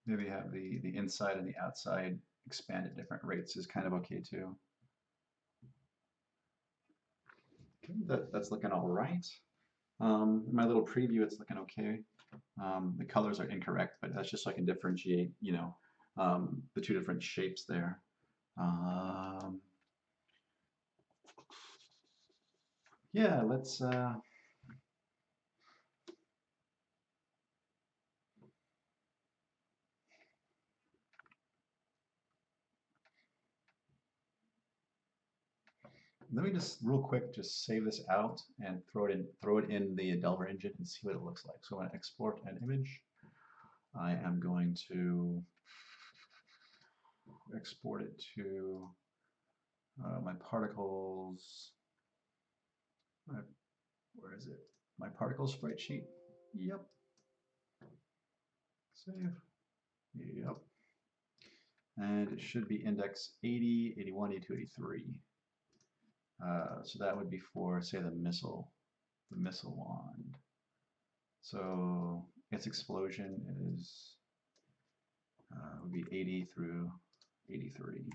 Maybe have the inside and the outside expand at different rates is kind of okay too. Okay, that's looking all right. In my little preview, it's looking okay. The colors are incorrect, but that's just so I can differentiate, you know, the two different shapes there. Yeah, let's. Let me just real quick just save this out and throw it in the Delver engine and see what it looks like. So I'm going to export an image. I am going to export it to my particles. Where is it? My particles sprite sheet. Yep. Save. Yep. And it should be index 80, 81, 82, 83. So that would be for, say, the missile wand. So its explosion is would be 80 through 83.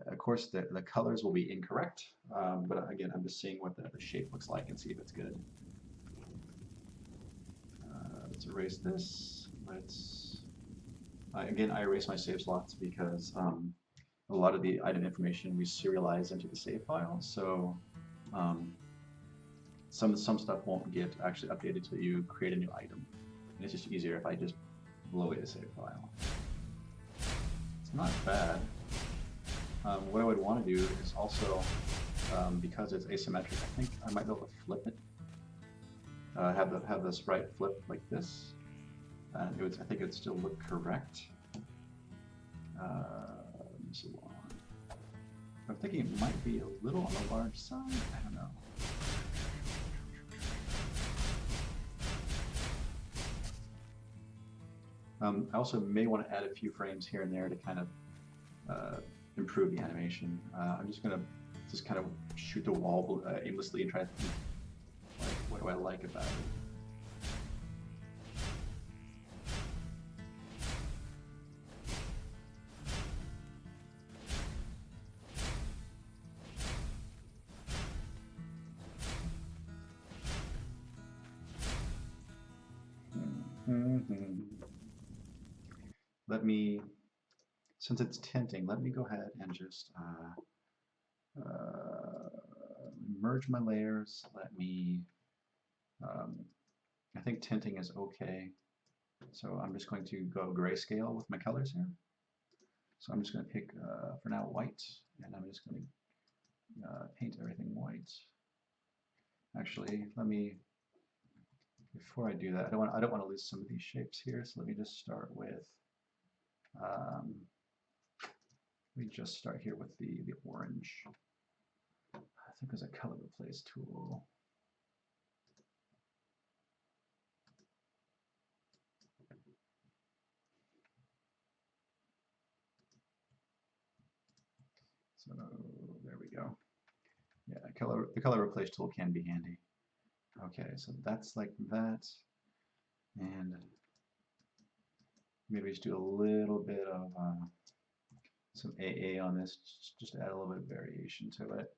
Of course, the colors will be incorrect, but again, I'm just seeing what the shape looks like and see if it's good. Let's erase this. Again, I erase my save slots because a lot of the item information we serialize into the save file, so some stuff won't get actually updated until you create a new item, and it's just easier if I just blow away the save file. It's not bad. What I would want to do is also, because it's asymmetric, I think I might be able to flip it. Have the sprite flip like this, and I think it would still look correct. I'm thinking it might be a little on the large side. I don't know. I also may want to add a few frames here and there to kind of improve the animation. I'm just going to kind of shoot the wall aimlessly and try to think, like, what do I like about it? Let me, since it's tinting, let me go ahead and just merge my layers. Let me, I think tinting is okay. So I'm just going to go grayscale with my colors here. So I'm just going to pick, for now, white, and I'm just going to paint everything white. Actually, let me, before I do that, I don't want to lose some of these shapes here, so let me just start with, here with the orange. I think there's a color replace tool. So there we go. Yeah, the color replace tool can be handy. Okay, so that's like that, and maybe just do a little bit of some AA on this, just to add a little bit of variation to it.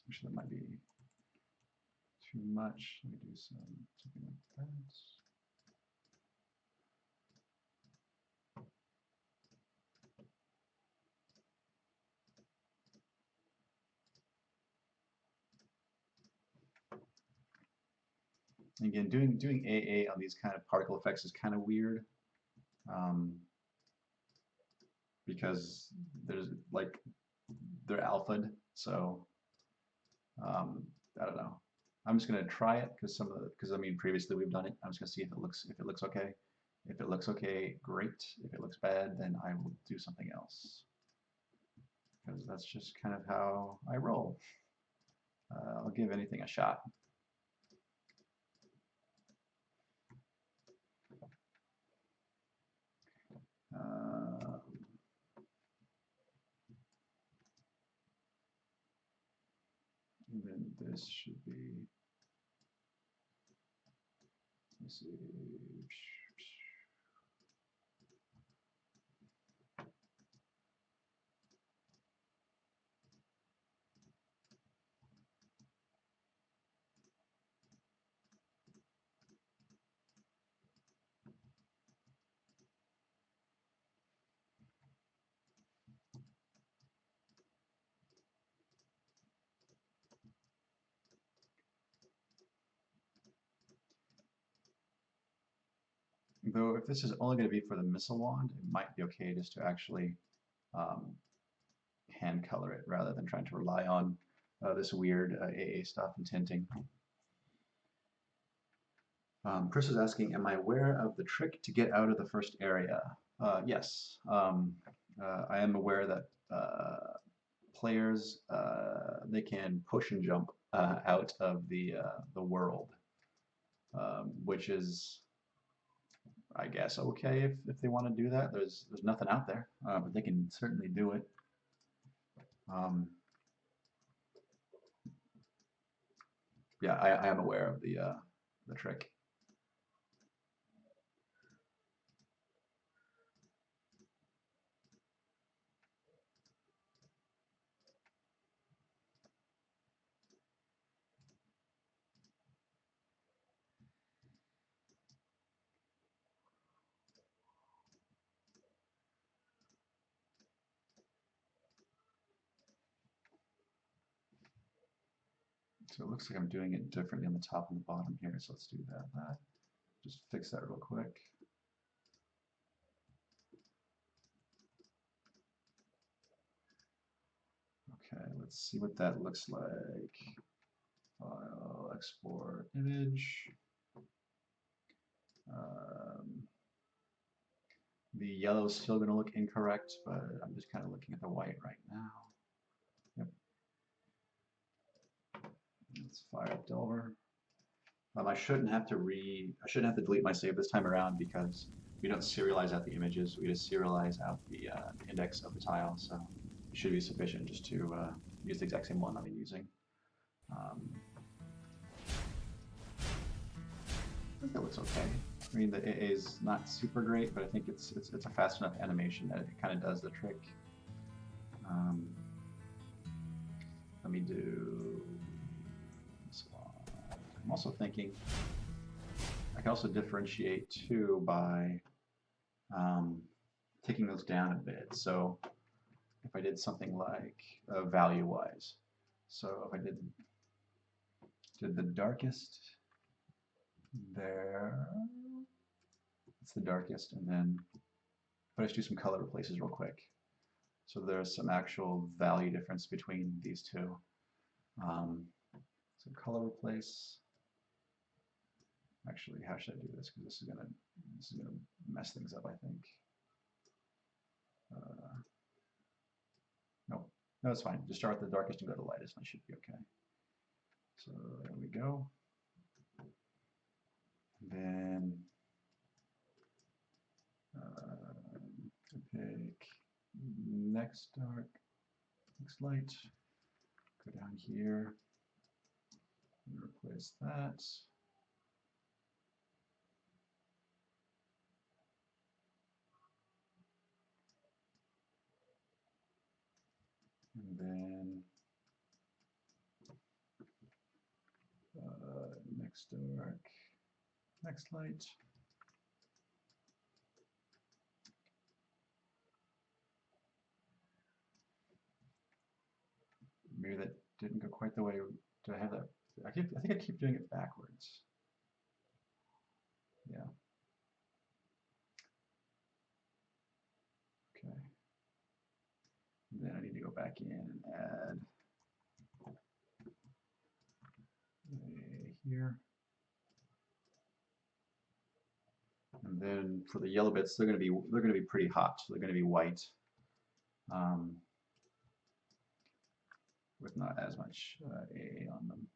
Actually, that might be too much. Let me do something like that. Again, doing AA on these kind of particle effects is kind of weird, um, because there's like they're alpha'd, so I don't know. I'm just gonna try it because I mean previously we've done it. I'm just gonna see if it looks okay. If it looks okay, great. If it looks bad, then I will do something else because that's just kind of how I roll. I'll give anything a shot. Uh, and then this should be, let's see. Though if this is only going to be for the missile wand, it might be okay just to actually um, hand color it rather than trying to rely on this weird AA stuff and tinting. Chris is asking, am I aware of the trick to get out of the first area? Yes. I am aware that players, they can push and jump out of the world, which is, I guess, okay if they want to do that. There's nothing out there, but they can certainly do it. Yeah, I am aware of the trick. So it looks like I'm doing it differently on the top and the bottom here. So let's do that. Just fix that real quick. Okay, let's see what that looks like. File, export image. The yellow is still going to look incorrect, but I'm just kind of looking at the white right now. Yep. Let's fire up Delver. I shouldn't have to delete my save this time around because we don't serialize out the images. We just serialize out the index of the tile, so it should be sufficient just to use the exact same one I've been using. I think that looks okay. I mean, the AA is not super great, but I think it's a fast enough animation that it kind of does the trick. Let me do this one. I'm also thinking I can also differentiate too by taking those down a bit. So if I did something like value-wise, so if I did the darkest there, it's the darkest, and then but I just do some color replaces real quick. So there's some actual value difference between these two. So color replace. Actually, how should I do this? Because this is gonna mess things up, I think. No, it's fine. Just start with the darkest and go to the lightest, and I should be okay. So there we go. And then pick next dark, next light. Go down here and replace that. And then next dark, next light. Maybe that didn't go quite the way. Do I have that? I think I keep doing it backwards. Yeah. Okay. And then I need to go back in and add a here. And then for the yellow bits, they're going to be pretty hot. So they're going to be white, with not as much AA on them.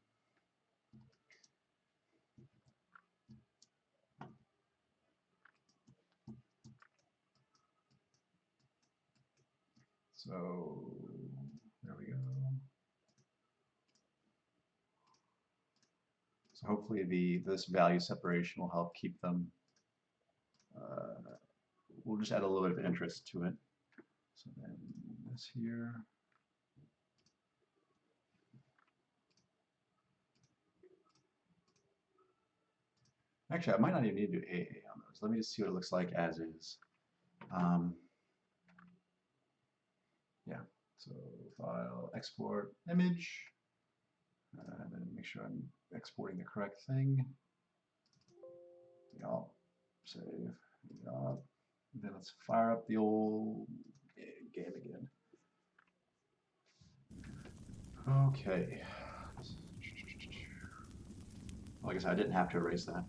So there we go. So hopefully this value separation will help keep them. We'll just add a little bit of interest to it. So then this here. Actually, I might not even need to do AA on those. Let me just see what it looks like as is. Yeah, so file, export, image, and then make sure I'm exporting the correct thing. Yup, save, yup. Then let's fire up the old game again. Okay. Like I said, I didn't have to erase that.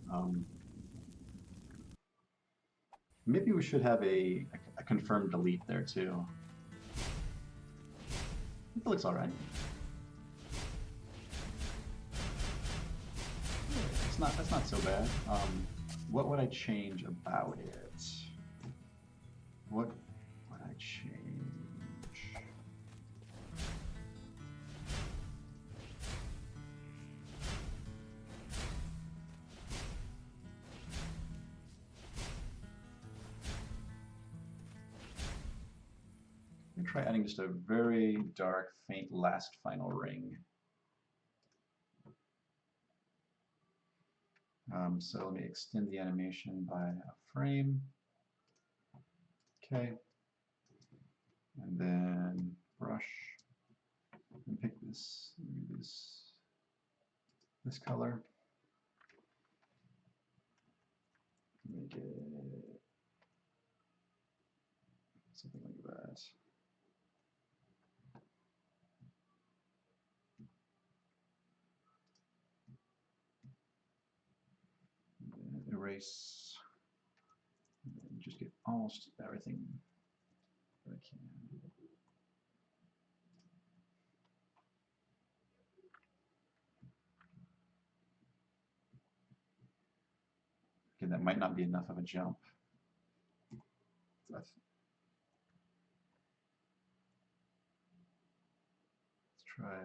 Maybe we should have a confirmed delete there too. It looks all right. That's not so bad. What would I change about it? What would I change? I'm gonna try adding just a very dark, faint last final ring. So let me extend the animation by a frame. Okay. And then brush and pick this color. Make it something like that. And then erase. And then just get almost everything that I can. Okay, that might not be enough of a jump. Let's try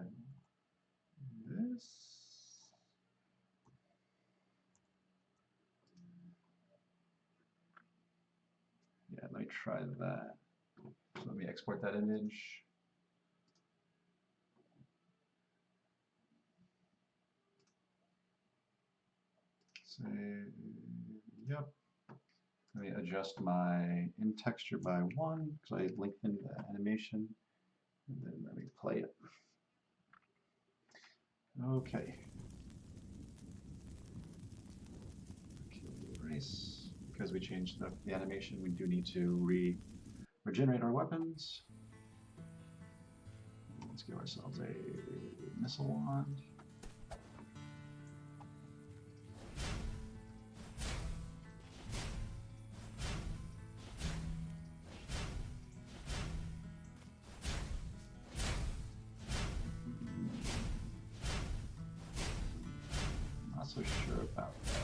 this. Yeah, let me try that. So let me export that image. Say, yep. Let me adjust my in texture by 1 because I lengthened the animation. And then let me play it. Okay. Erase. Because we changed the animation, we do need to regenerate our weapons. Let's give ourselves a missile wand. Not so sure about that.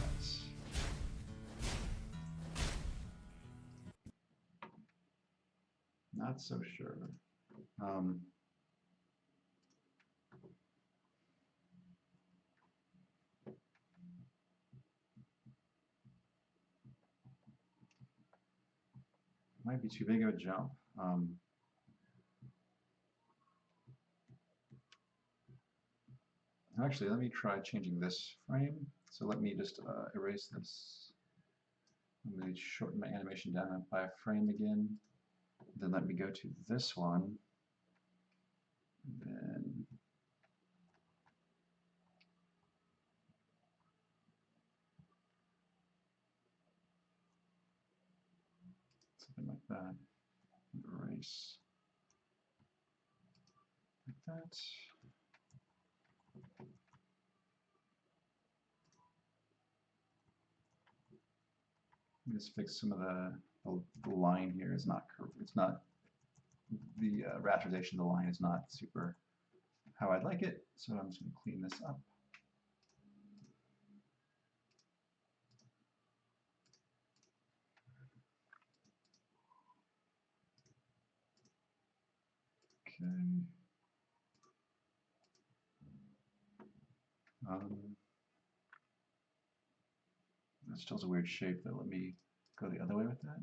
Not so sure. Might be too big of a jump. Actually, let me try changing this frame. So let me just erase this. Let me shorten my animation down by a frame again. Then let me go to this one. And then something like that. Erase like that. Just fix some of the line here is not curved. It's not the rasterization of the line is not super how I'd like it, so I'm just going to clean this up. Okay. That still has a weird shape though. Let me go the other way with that.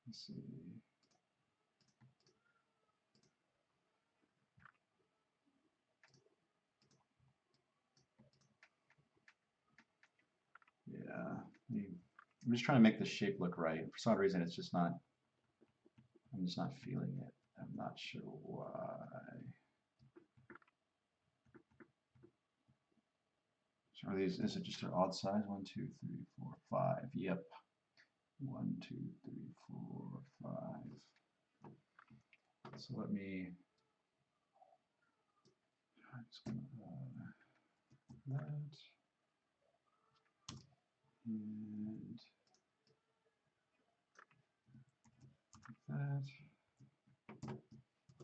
Let's see. Yeah, I'm just trying to make the shape look right. For some reason, it's just not. I'm just not feeling it. I'm not sure why. So are these? Is it just an odd size? 1, 2, 3, 4, 5. Yep. 1, 2, 3, 4, 5. So let me. I'm just gonna that and that.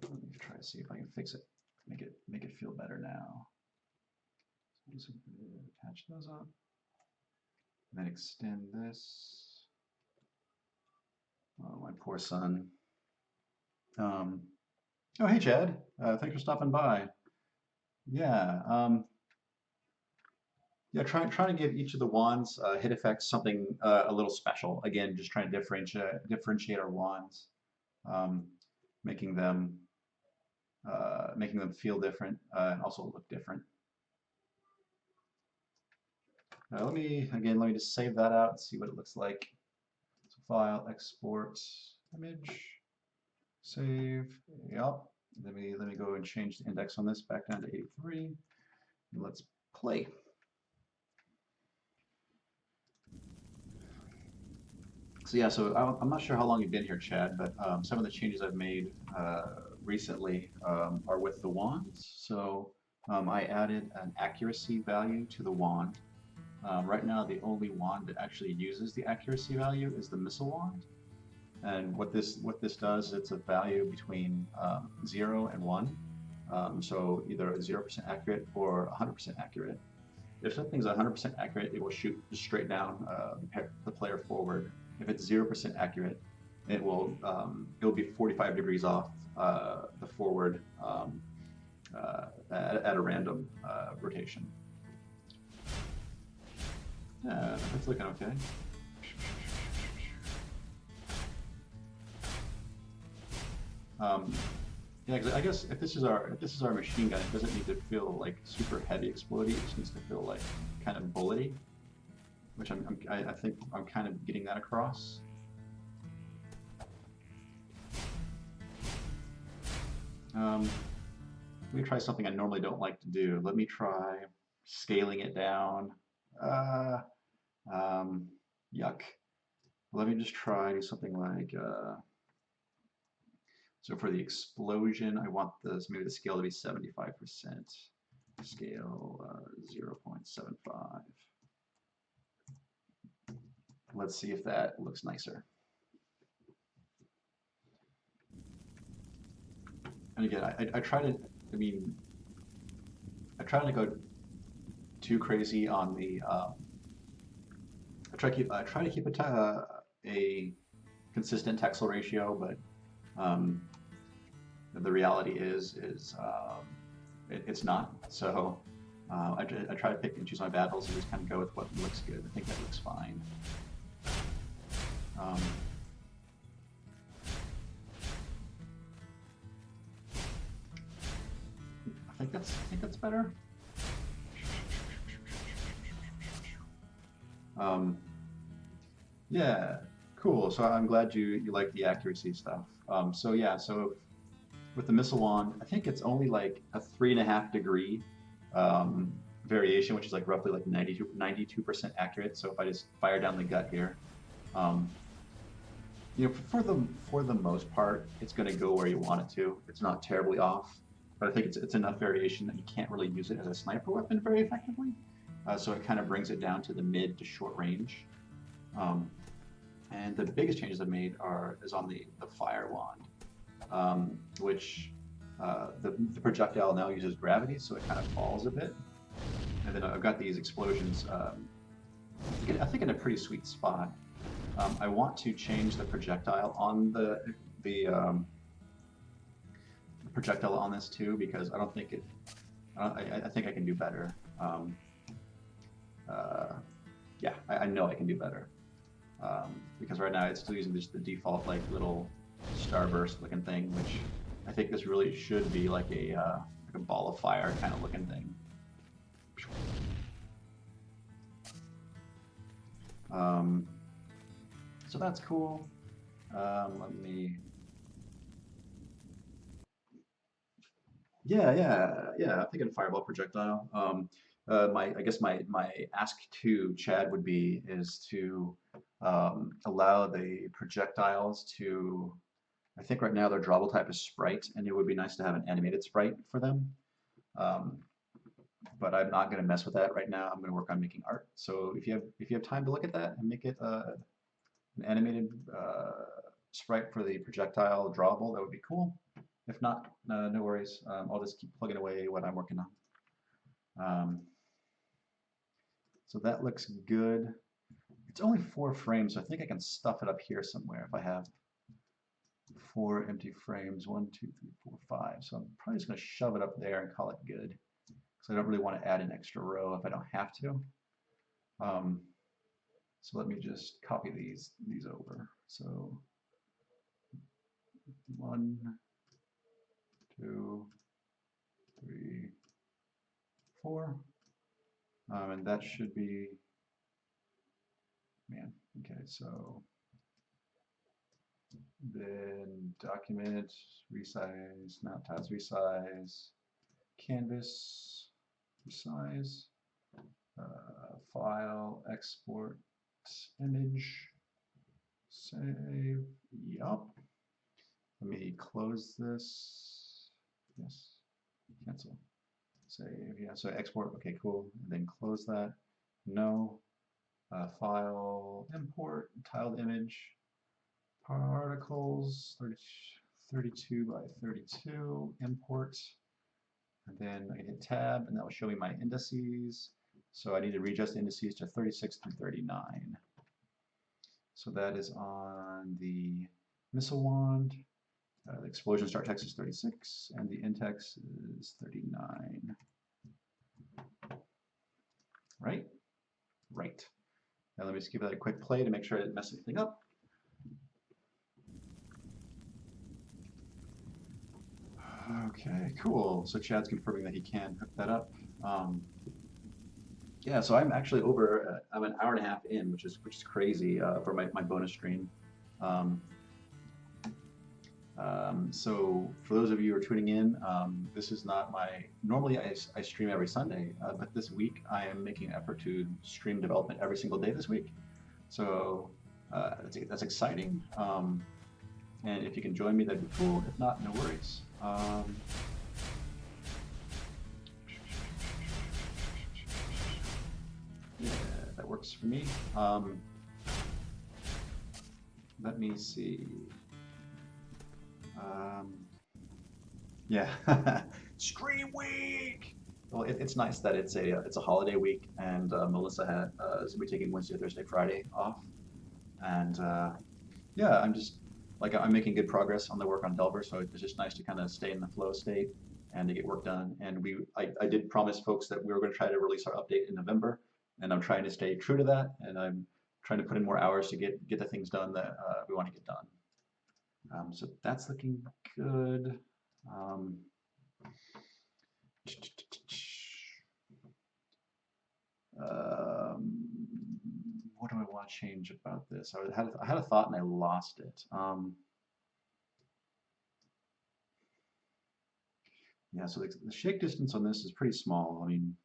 Let me try to see if I can fix it. Make it feel better now. So just attach those up. And then extend this. Oh, my poor son. Oh, hey, Chad. Thanks for stopping by. Yeah. Yeah, trying to give each of the wands hit effects something a little special. Again, just trying to differentiate our wands, making them feel different and also look different. Let me just save that out and see what it looks like. So file, export, image, save. Yep. Let me go and change the index on this back down to 83. And let's play. So yeah, I'm not sure how long you've been here, Chad, but some of the changes I've made recently are with the wands. So I added an accuracy value to the wand. Right now, the only wand that actually uses the accuracy value is the missile wand. And what this does, it's a value between 0 and 1. So either 0% accurate or 100% accurate. If something's 100% accurate, it will shoot straight down the player forward. If it's 0% accurate, it'll be 45 degrees off the forward at a random rotation. That's looking okay. Yeah, I guess if this is our machine gun, it doesn't need to feel like super heavy explodey. It just needs to feel like kind of bullety, which I think I'm kind of getting that across. Let me try something I normally don't like to do. Let me try scaling it down. Yuck. Let me just try something like. So for the explosion, I want maybe the scale to be 75%. Scale 0.75. Let's see if that looks nicer. And again, I try to, I try to go too crazy on the. I try to keep a consistent texel ratio, but the reality is it's not. So I try to pick and choose my battles and just kind of go with what looks good. I think that looks fine. Um, I think that's better. Um, yeah, cool. So I'm glad you like the accuracy stuff. So yeah, so with the missile wand, I think it's only like a 3.5 degree um, variation, which is like roughly like 92% accurate. So if I just fire down the gut here, um, for the most part, it's going to go where you want it to. It's not terribly off, but I think it's enough variation that you can't really use it as a sniper weapon very effectively. So it kind of brings it down to the mid to short range. Um, and the biggest changes I've made is on the fire wand, which the projectile now uses gravity, so it kind of falls a bit. And then I've got these explosions, I think in a pretty sweet spot. I want to change the projectile on the projectile on this too, because I don't think it. I think I can do better. Uh, yeah, I know I can do better. Because right now it's still using just the default like little starburst looking thing, which I think this really should be like a ball of fire kind of looking thing. So that's cool. Let me. Yeah. I'm thinking fireball projectile. I guess my ask to Chad would be is to allow the projectiles to. I think right now their drawable type is sprite, and it would be nice to have an animated sprite for them. Um, but I'm not going to mess with that right now. I'm going to work on making art. So if you have time to look at that and make it an animated sprite for the projectile drawable, that would be cool. If not, no worries. I'll just keep plugging away what I'm working on. So that looks good. It's only 4 frames, so I think I can stuff it up here somewhere if I have 4 empty frames. 1, 2, 3, 4, 5. So I'm probably just going to shove it up there and call it good, because I don't really want to add an extra row if I don't have to. So let me just copy these over. So 1, 2, 3, 4. And that should be, man, okay, so then document, resize, mount tiles, resize, canvas, resize, file, export, image, save, yup. Let me close this, yes, cancel, save, yeah, so export, okay, cool, and then close that, no, file, import, tiled image, particles, 32 by 32, import, and then I hit tab, and that will show me my indices. So I need to readjust indices to 36 through 39. So that is on the missile wand. The explosion start text is 36, and the end text is 39. Right? Right. Now let me just give that a quick play to make sure I didn't mess anything up. Okay, cool. So Chad's confirming that he can hook that up. Yeah, so I'm actually over. I'm an hour and a half in, which is crazy for my bonus stream. Um, so for those of you who are tuning in, this is not my. Normally I stream every Sunday, but this week I am making an effort to stream development every single day this week. So that's exciting. And if you can join me, that'd be cool. If not, no worries. Yeah, that works for me. Let me see. Yeah, Scream Week. Well, it's nice that it's a holiday week, and Melissa is gonna be taking Wednesday, Thursday, Friday off, and yeah, I'm making good progress on the work on Delver, so it's just nice to kind of stay in the flow state and to get work done. And I did promise folks that we were going to try to release our update in November, and I'm trying to stay true to that, and I'm trying to put in more hours to get the things done that we want to get done. So that's looking good. What do I want to change about this? I had a thought and I lost it. Yeah, so the shake distance on this is pretty small. I mean,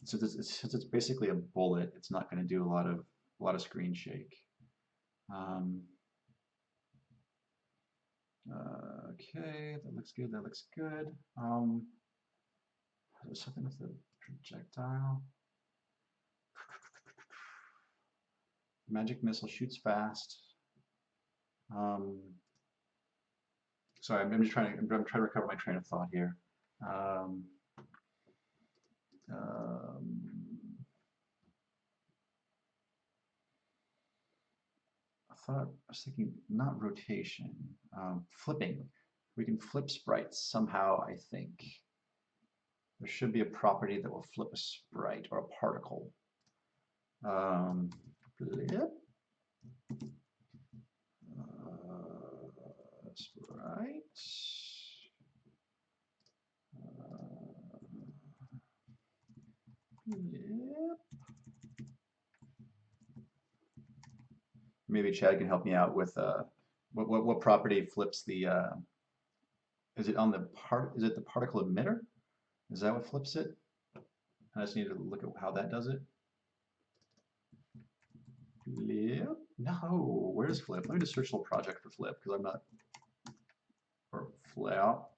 since it's basically a bullet, it's not going to do a lot of screen shake. Okay, that looks good. That looks good. There's something with the projectile. Magic missile shoots fast. Sorry, I'm just trying to recover my train of thought here. I was thinking not rotation, flipping. We can flip sprites somehow, I think. There should be a property that will flip a sprite or a particle. Flip. Sprite. Flip. Maybe Chad can help me out with what property flips the is it on the is it the particle emitter? Is that what flips it? I just need to look at how that does it. Flip. No, where's flip? Let me just search the project for flip because I'm not or flap.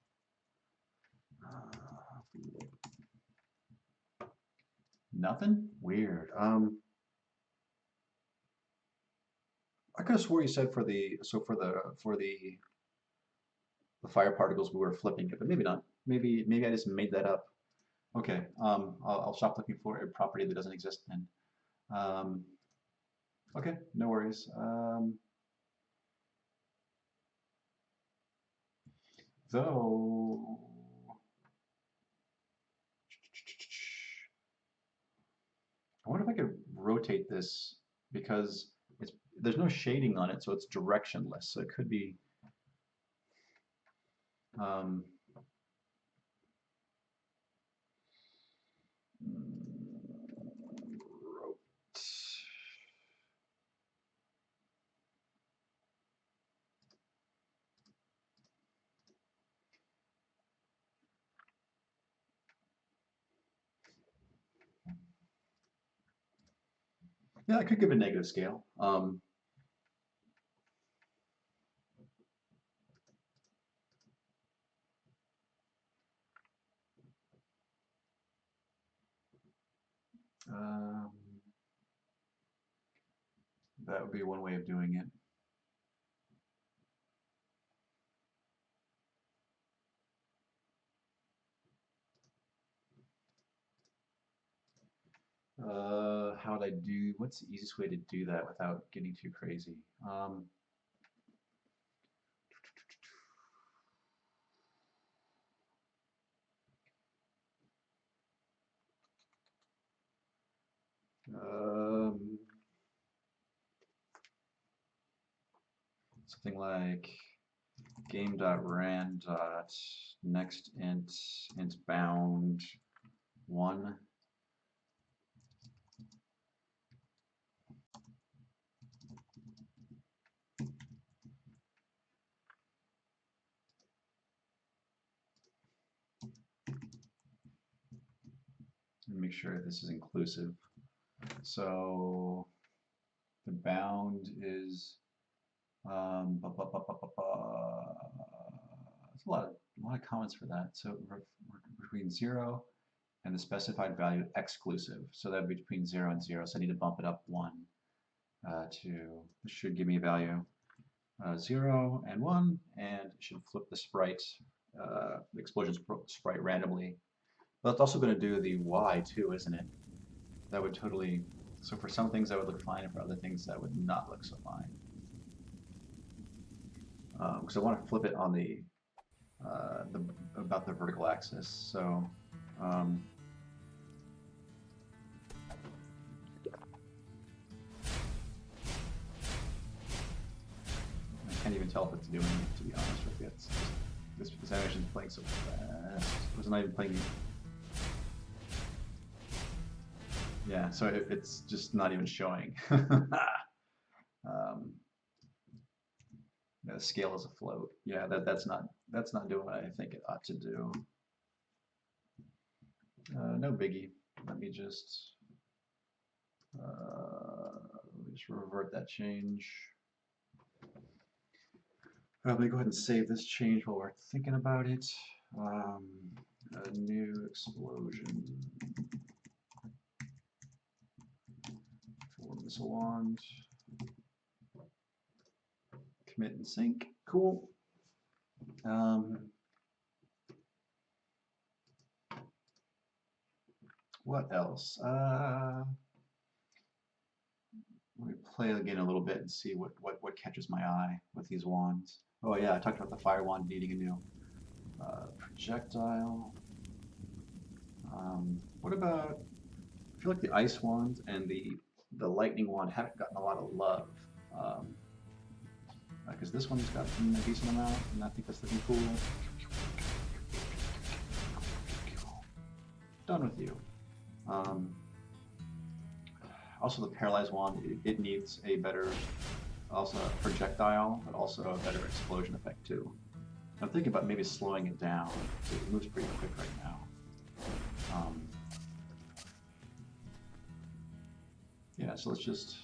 Nothing? Weird. I could have swore you said for the fire particles we were flipping it, but maybe not. Maybe I just made that up. Okay. I'll stop looking for a property that doesn't exist then. Okay, no worries. Though I wonder if I could rotate this because there's no shading on it, so it's directionless. So it could be yeah, I could give a negative scale. That would be one way of doing it. How would I do? What's the easiest way to do that without getting too crazy? Something like game.ran.nextInt bound 1. Make sure this is inclusive. So the bound is it's a lot of comments for that. So we're between 0 and the specified value exclusive. So that would be between 0 and 0. So I need to bump it up 1 to this should give me a value 0 and 1, and it should flip the sprite, the explosion sprite randomly. But it's also going to do the Y too, isn't it? That would totally. So for some things that would look fine, and for other things that would not look so fine. Because I want to flip it on about the vertical axis. So can't even tell if it's doing it, to be honest with you. It's just, this animation's playing so fast. It was not even playing. Yeah, so it's just not even showing. Yeah, the scale is afloat. Yeah, that's not doing what I think it ought to do. No biggie. Let me just revert that change. Let me go ahead and save this change while we're thinking about it. A new explosion for missile wand. Commit and sync. Cool. What else? Let me play again a little bit and see what catches my eye with these wands. Oh yeah, I talked about the fire wand needing a new projectile. What about, I feel like the ice wand and the lightning wand haven't gotten a lot of love. Because this one's got a decent amount, and I think that's looking cool. Done with you. Also, the paralyzed wand, it needs a better, also a projectile, but also a better explosion effect too. I'm thinking about maybe slowing it down. It moves pretty quick right now. Yeah, so let's just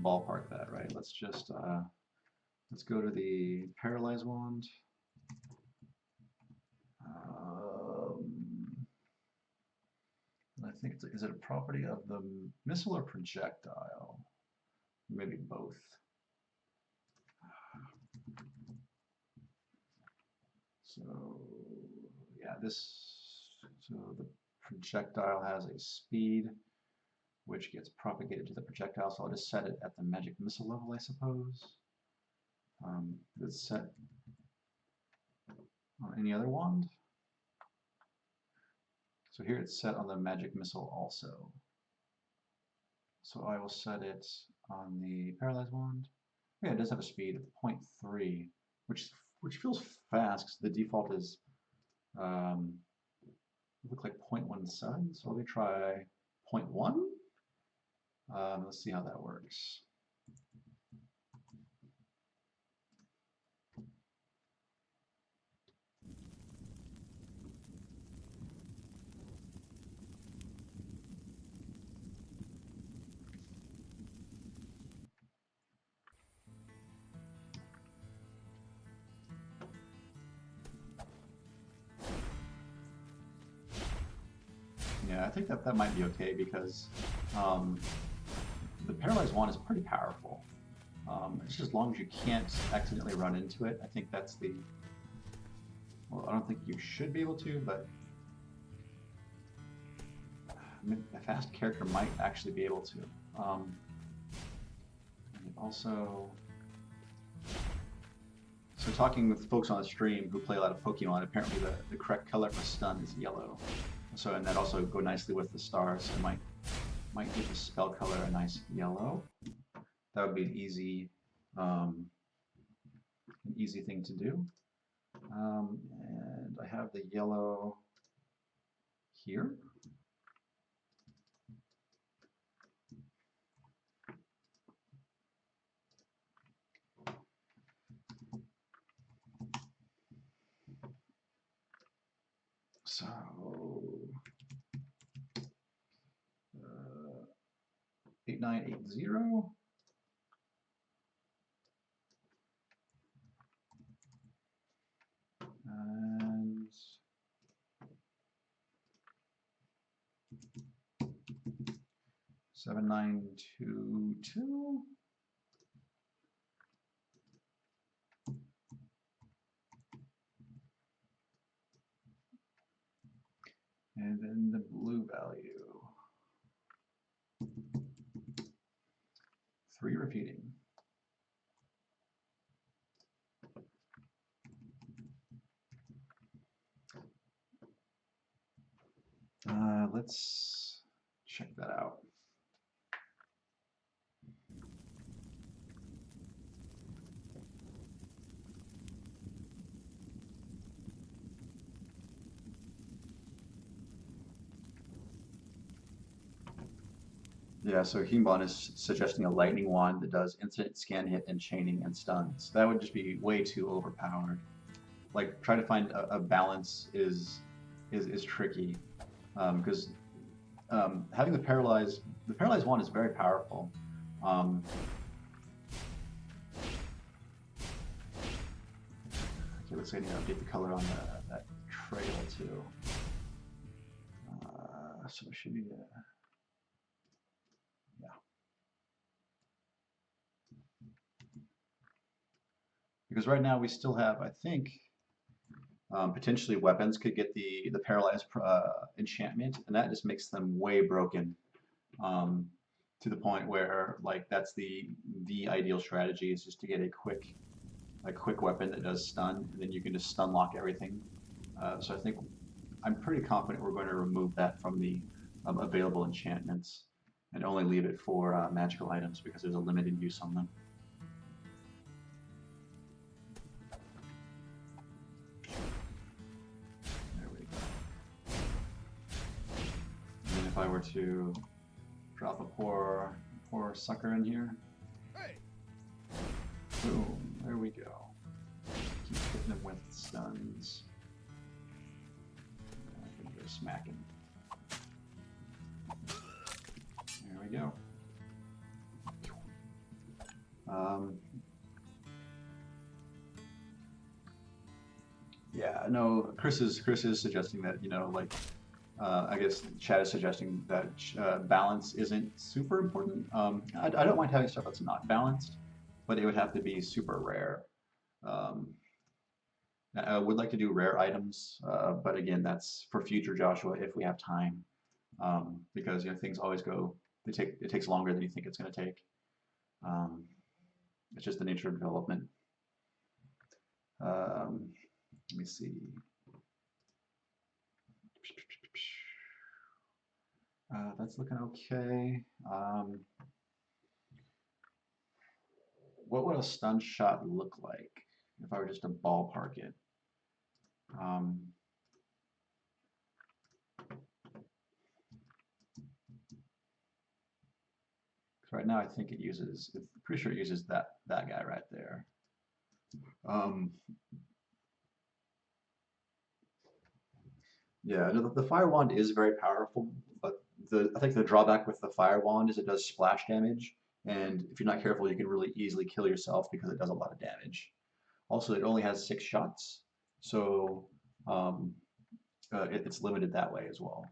ballpark that, right? Let's go to the paralyzed wand. I think is it a property of the missile or projectile? Maybe both. So yeah, so the projectile has a speed which gets propagated to the projectile, so I'll just set it at the magic missile level, I suppose. It's set on any other wand. So here it's set on the magic missile also. So I will set it on the paralyzed wand. Yeah, it does have a speed of 0.3, which feels fast because the default is look like 0.17. So let me try 0.1. Let's see how that works. Yeah, I think that might be okay because the paralyzed wand is pretty powerful. It's just as long as you can't accidentally run into it. I think that's the. Well, I don't think you should be able to, but a fast character might actually be able to. And also, so talking with folks on the stream who play a lot of Pokemon, apparently the correct color for stun is yellow. So, and that also go nicely with the stars. So it might give the spell color a nice yellow. That would be an easy thing to do. And I have the yellow here. So 8980. And 7922. And then the blue value. 3 repeating. Let's check that out. Yeah, so Himbon is suggesting a lightning wand that does instant scan hit and chaining and stuns. That would just be way too overpowered. Like try to find a balance is tricky because having the paralyzed wand is very powerful. Um, okay, looks like I need to update the color on that trail too. So it should be yeah. Because right now we still have, I think, potentially weapons could get the paralyzed enchantment, and that just makes them way broken to the point where like that's the ideal strategy is just to get a quick weapon that does stun, and then you can just stun lock everything. So I think I'm pretty confident we're going to remove that from the available enchantments and only leave it for magical items because there's a limited use on them. There we go. And then if I were to drop a poor sucker in here, Hey! boom, there we go. Keep hitting them with stuns. I think they're smacking. There we go. Yeah, no, Chris is suggesting that, you know, like I guess Chad is suggesting that balance isn't super important. I don't mind having stuff that's not balanced, but it would have to be super rare. Um, I would like to do rare items, but again, that's for future Joshua if we have time, because you know things always go. It takes longer than you think it's going to take. Um, it's just the nature of development. Um, let me see. That's looking okay. What would a stun shot look like if I were just to ballpark it? Um, right now, I think it uses. I'm pretty sure it uses that guy right there. Um, yeah, the fire wand is very powerful, but I think the drawback with the fire wand is it does splash damage, and if you're not careful, you can really easily kill yourself because it does a lot of damage. Also, it only has 6 shots, so um, it's limited that way as well.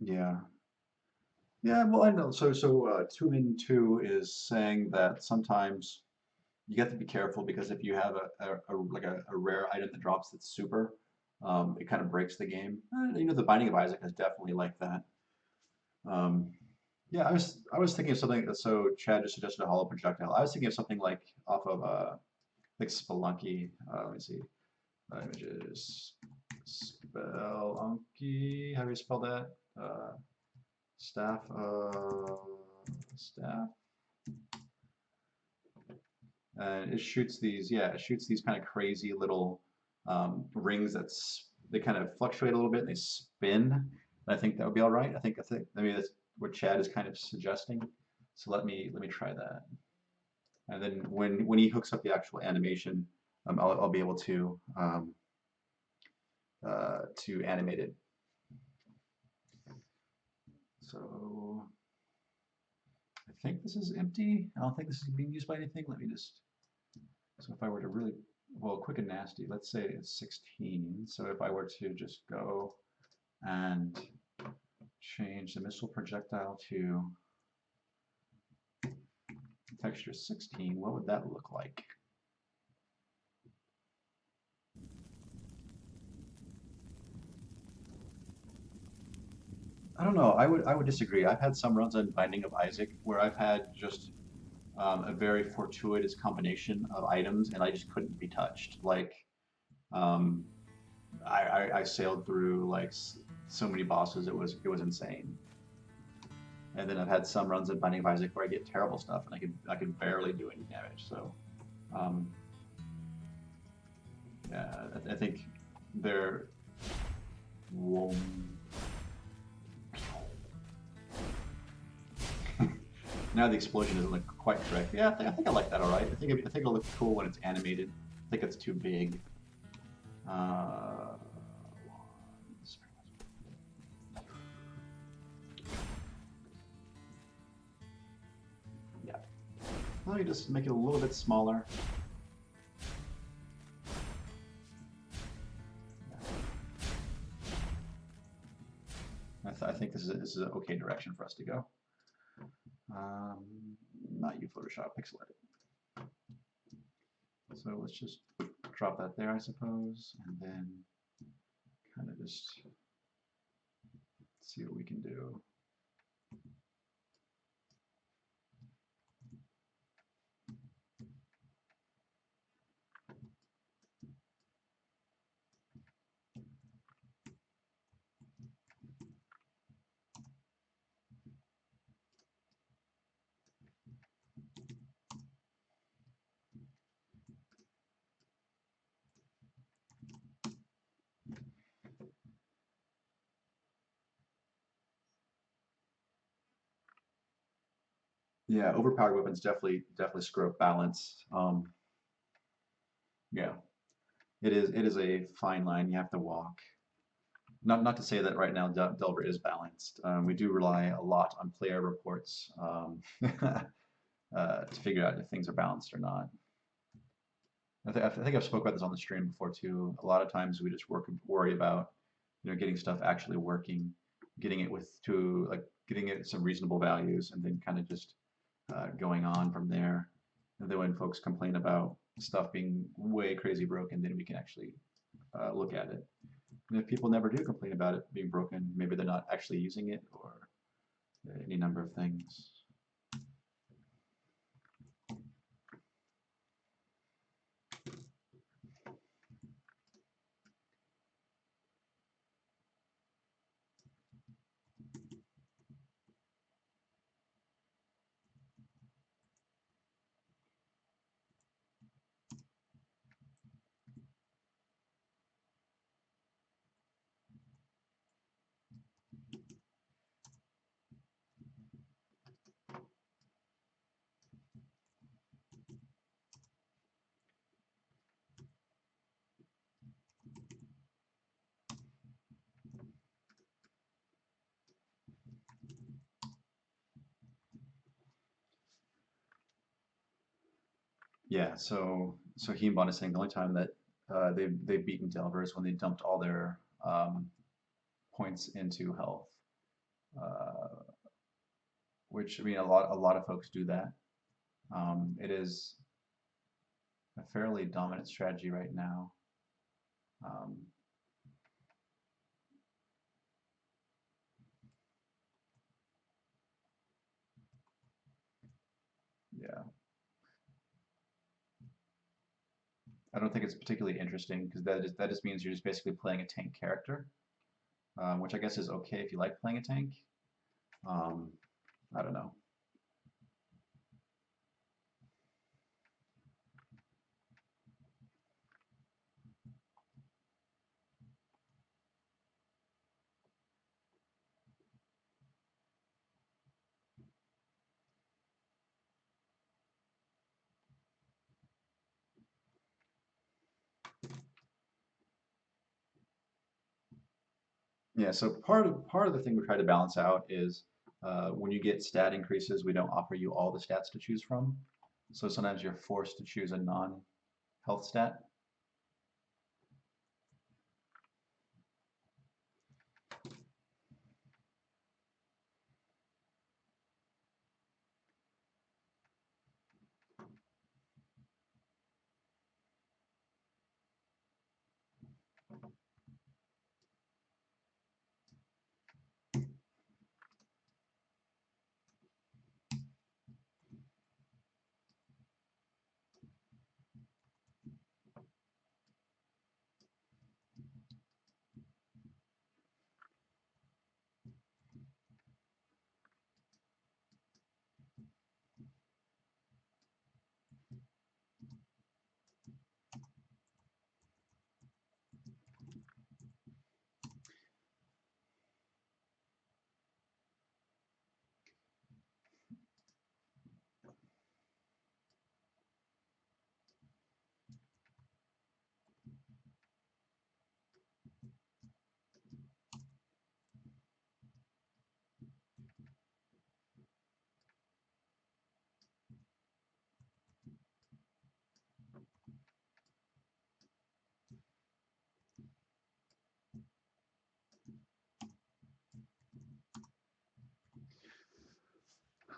Yeah. Yeah, well, I know. So 2 in 2 is saying that sometimes you have to be careful because if you have a rare item that drops that's super, it kind of breaks the game. You know, the Binding of Isaac is definitely like that. Um, yeah, I was thinking of something. So Chad just suggested a hollow projectile. I was thinking of something like off of like Spelunky. Let me see. Images. Spelunky. How do you spell that? Staff. Staff. And it shoots these. Yeah, it shoots these kind of crazy little rings they kind of fluctuate a little bit and they spin. And I think that would be all right. I think maybe that's what Chad is kind of suggesting. So let me try that. And then when he hooks up the actual animation, I'll be able to animate it. So I think this is empty. I don't think this is being used by anything. Let me just. So if I were to really, well, quick and nasty, let's say it's 16. So if I were to just go and change the missile projectile to texture 16, what would that look like? I don't know. I would disagree. I've had some runs on Binding of Isaac where I've had just a very fortuitous combination of items, and I just couldn't be touched. Like um, I sailed through like so many bosses. It was insane. and then I've had some runs in Binding of Isaac where I get terrible stuff and I could barely do any damage. So um, yeah, I think they're. Whoa. Now the explosion doesn't look quite correct. Yeah, I think I like that all right. I think it'll look cool when it's animated. I think it's too big. Uh, yeah. Let me just make it a little bit smaller. I think this is an okay direction for us to go. Not you, Photoshop, pixel edit. So let's just drop that there, I suppose, and then kind of just see what we can do. Yeah, overpowered weapons definitely screw up balance. Yeah, it is a fine line you have to walk. Not to say that right now Delver is balanced. We do rely a lot on player reports to figure out if things are balanced or not. I think I've spoke about this on the stream before too. A lot of times we just worry about getting stuff actually working, getting it getting it some reasonable values, and then kind of just going on from there. And then when folks complain about stuff being way crazy broken, then we can actually look at it. And if people never do complain about it being broken, maybe they're not actually using it or any number of things. Yeah, so Heimbot is saying the only time that they've beaten Delver is when they dumped all their points into health, uh, which I mean a lot of folks do that. It is a fairly dominant strategy right now. Um, yeah, I don't think it's particularly interesting because that just means you're just basically playing a tank character, which I guess is okay if you like playing a tank. Um, I don't know. Yeah, so part of the thing we try to balance out is when you get stat increases, we don't offer you all the stats to choose from. So sometimes you're forced to choose a non-health stat.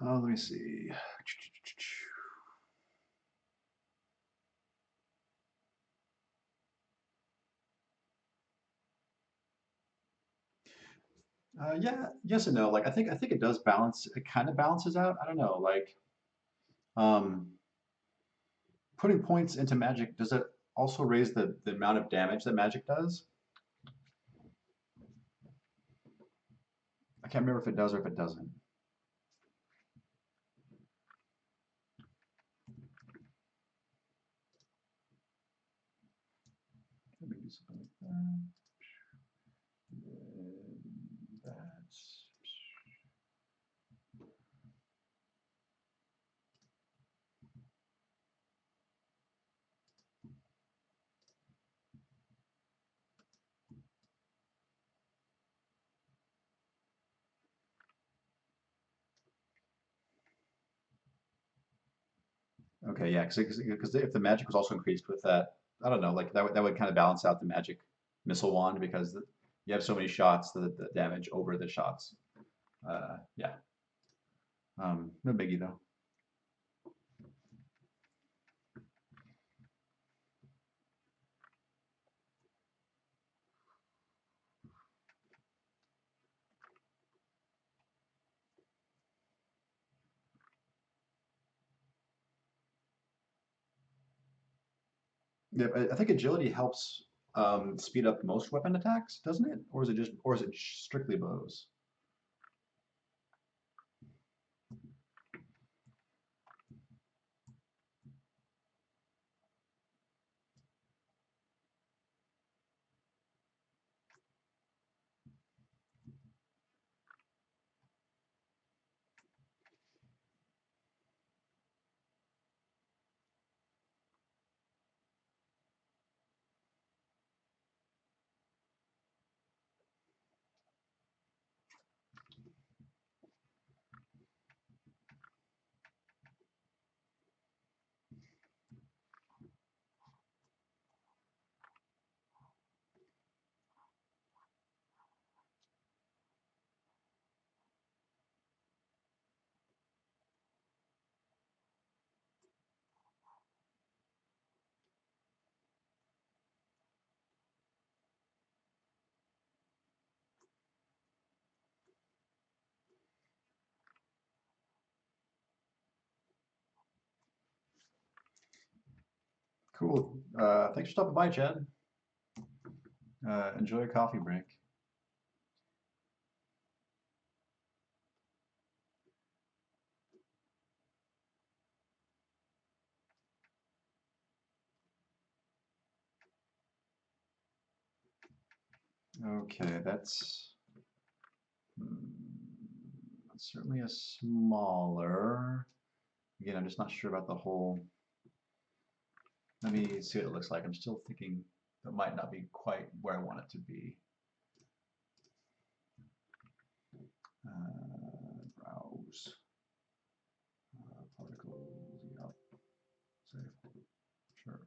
Let me see. Yeah, yes and no. Like I think it does balance. It kind of balances out. I don't know. Like um, putting points into magic, does it also raise the amount of damage that magic does? I can't remember if it does or if it doesn't. Let me do something like that. That's okay. Yeah, because if the magic was also increased with that, I don't know. Like that would kind of balance out the magic missile wand because you have so many shots that the damage over the shots. Yeah. No biggie though. Yeah, I think agility helps speed up most weapon attacks, doesn't it? Or is it strictly bows? Cool. Thanks for stopping by, Chad. Enjoy a coffee break. Okay, that's certainly a smaller. Again, I'm just not sure about the whole. Let me see what it looks like. I'm still thinking that might not be quite where I want it to be. Browse. Particles. Yep. Save. Sure.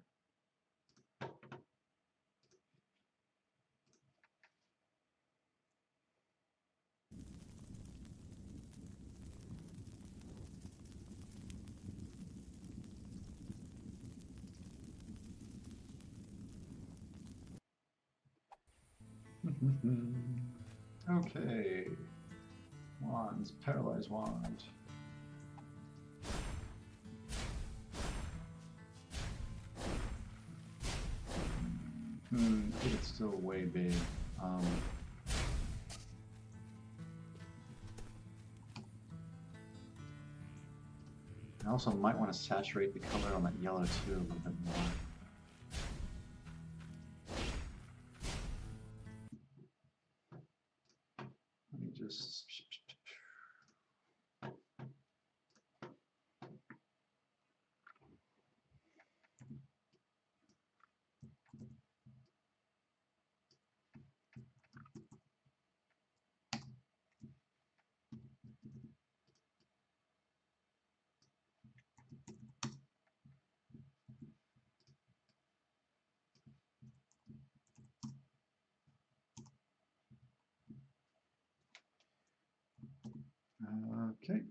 Okay. Wands. Paralyze wand. I think it's still way big. I also might want to saturate the color on that yellow too a little bit more. Let me just. Okay.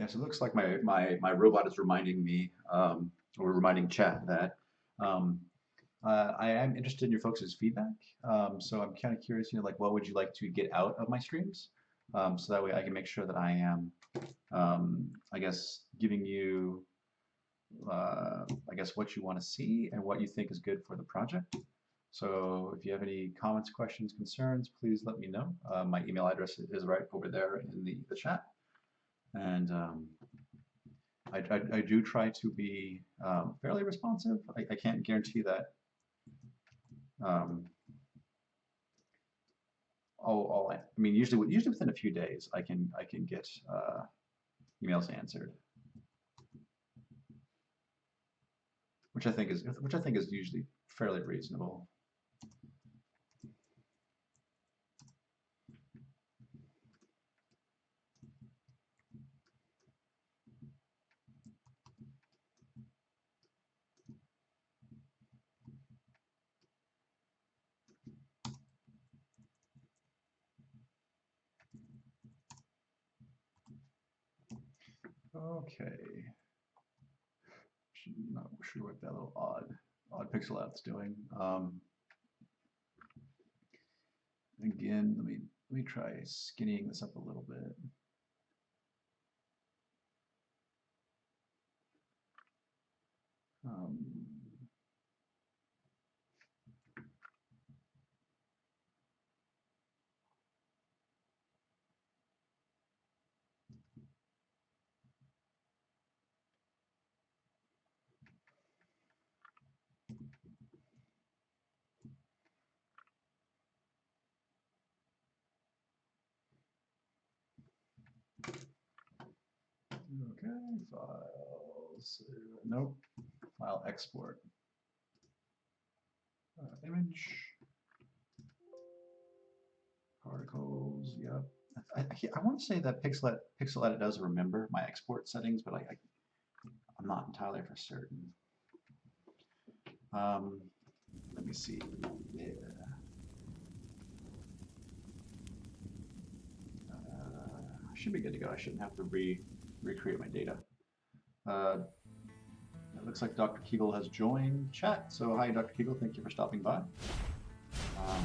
Yes, it looks like my robot is reminding me, or reminding chat that um, I am interested in your folks' feedback. So I'm kind of curious, like what would you like to get out of my streams? So that way I can make sure that I am, I guess, giving you, I guess, what you want to see and what you think is good for the project. So if you have any comments, questions, concerns, please let me know. My email address is right over there in the chat. And I do try to be fairly responsive. I can't guarantee that um, I mean, usually within a few days, I can get emails answered, which I think is usually fairly reasonable. Okay. Not sure what that little odd pixel out's doing. Again, let me try skinnying this up a little bit. Um, okay, files. Nope. File export. Image. Particles. Yep. I want to say that Pixel Edit does remember my export settings, but I'm not entirely for certain. Let me see. Yeah. I should be good to go. I shouldn't have to recreate my data. It looks like Dr. Kegel has joined chat. So hi, Dr. Kegel. Thank you for stopping by. I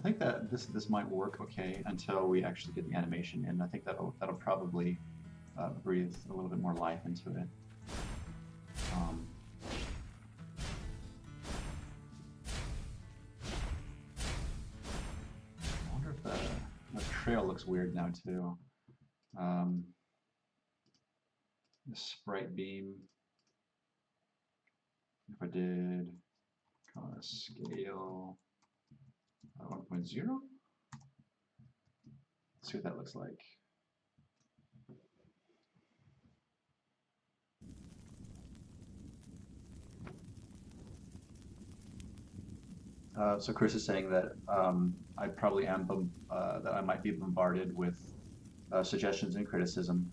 think that this might work okay until we actually get the animation in. I think that'll probably breathe a little bit more life into it. I wonder if the trail looks weird now too. The sprite beam. If I did scale 1.0, let's see what that looks like. So Chris is saying that I probably am that I might be bombarded with suggestions and criticism,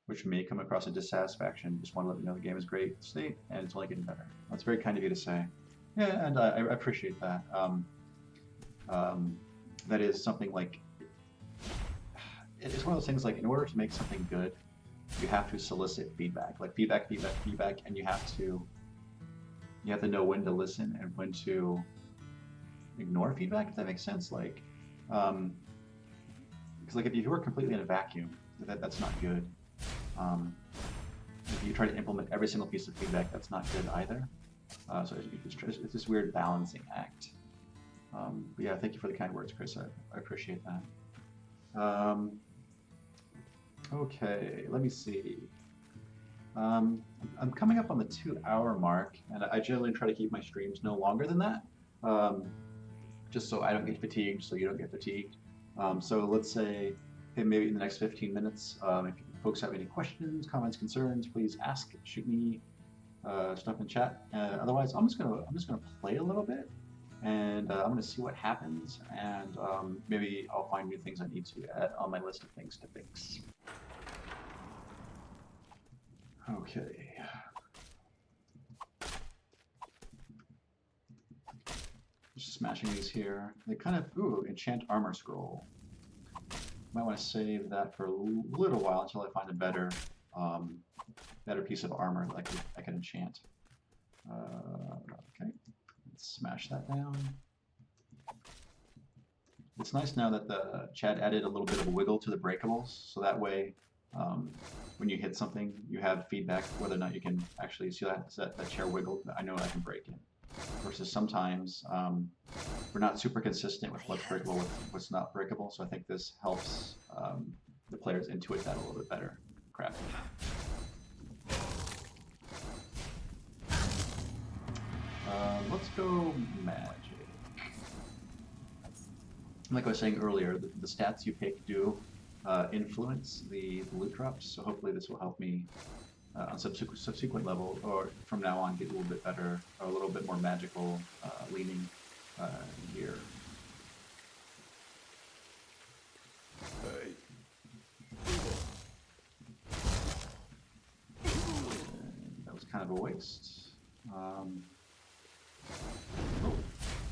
which may come across as dissatisfaction. Just want to let you know the game is great state and it's only getting better. That's very kind of you to say. Yeah, and I appreciate that. That is something like it's one of those things like in order to make something good, you have to solicit feedback, like feedback, and you have to know when to listen and when to ignore feedback, if that makes sense. Like, because like if you were completely in a vacuum, that's not good. If you try to implement every single piece of feedback, that's not good either. So it's this weird balancing act. But yeah, thank you for the kind words, Chris. I appreciate that. Okay, let me see. I'm coming up on the 2-hour mark, and I generally try to keep my streams no longer than that, just so I don't get fatigued, so you don't get fatigued. So let's say, hey, maybe in the next 15 minutes, if folks have any questions, comments, concerns, please ask, shoot me stuff in chat. Otherwise, I'm just gonna play a little bit, and I'm gonna see what happens, and maybe I'll find new things I need to add on my list of things to fix. Okay. Just smashing these here. They kind of, ooh, enchant armor scroll. Might want to save that for a little while until I find a better, better piece of armor that I can enchant. Okay, let's smash that down. It's nice now that the chat added a little bit of a wiggle to the breakables, so that way, when you hit something, you have feedback whether or not you can actually see that chair wiggle. I know I can break it. Versus sometimes we're not super consistent with what's breakable, what's not breakable. So I think this helps the players intuit that a little bit better. Crap. Let's go magic. Like I was saying earlier, the stats you pick do influence the loot drops, so hopefully this will help me on subsequent level, or from now on, get a little bit better, or a little bit more magical leaning gear. Hey. That was kind of a waste. Oh,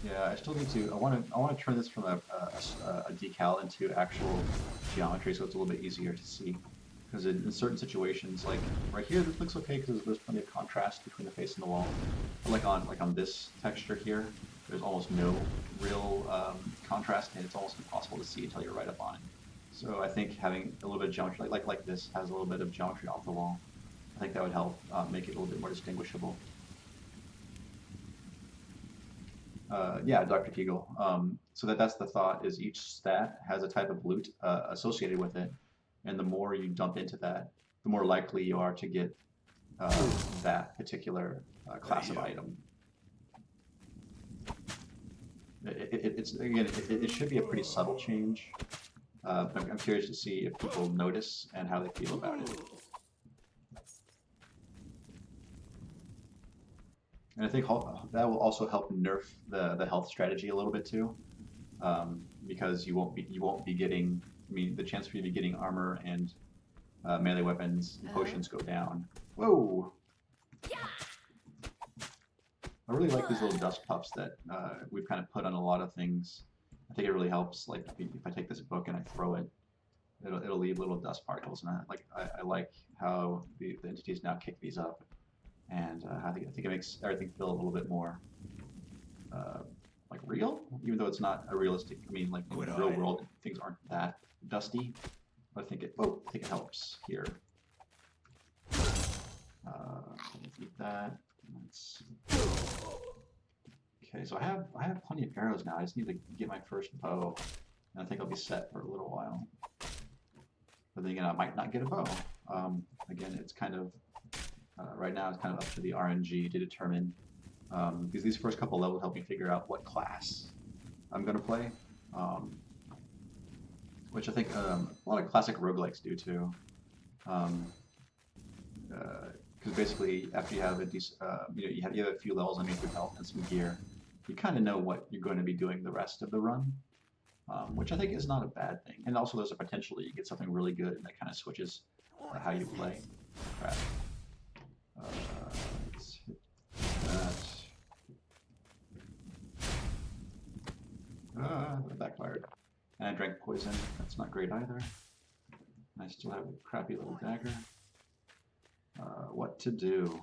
yeah, I still need to. I want to turn this from a decal into actual geometry, so it's a little bit easier to see. Because in certain situations, like right here, this looks okay because there's plenty of contrast between the face and the wall. But like on this texture here, there's almost no real contrast, and it's almost impossible to see until you're right up on it. So I think having a little bit of geometry, like this, has a little bit of geometry off the wall. I think that would help make it a little bit more distinguishable. Yeah, Dr. Kegel. So that's the thought: is each stat has a type of loot associated with it. And the more you dump into that, the more likely you are to get that particular class of item. It should be a pretty subtle change. I'm curious to see if people notice and how they feel about it. And I think that will also help nerf the health strategy a little bit too, because you won't be getting. I mean, the chance for you to be getting armor and melee weapons and potions go down. Whoa! I really like these little dust puffs that we've kind of put on a lot of things. I think it really helps. Like if I take this book and I throw it, it'll leave little dust particles, and I like how the entities now kick these up, and I think it makes everything feel a little bit more like real, even though it's not a realistic. I mean, like in the real world, things aren't that dusty. But I think it helps here. Keep that. Okay, so I have plenty of arrows now. I just need to get my first bow, and I think I'll be set for a little while. But then again, I might not get a bow. Again, it's kind of right now it's kind of up to the RNG to determine. Because these first couple levels help me figure out what class I'm gonna play. Which I think a lot of classic roguelikes do too. Because basically, after you have a decent, you have a few levels underneath your belt and some gear, you kind of know what you're going to be doing the rest of the run, which I think is not a bad thing. And also, there's a potential that you get something really good, and that kind of switches how you play. Crap. Let's hit that. That backfired. And I drank poison. That's not great either. And I still have a crappy little dagger. What to do?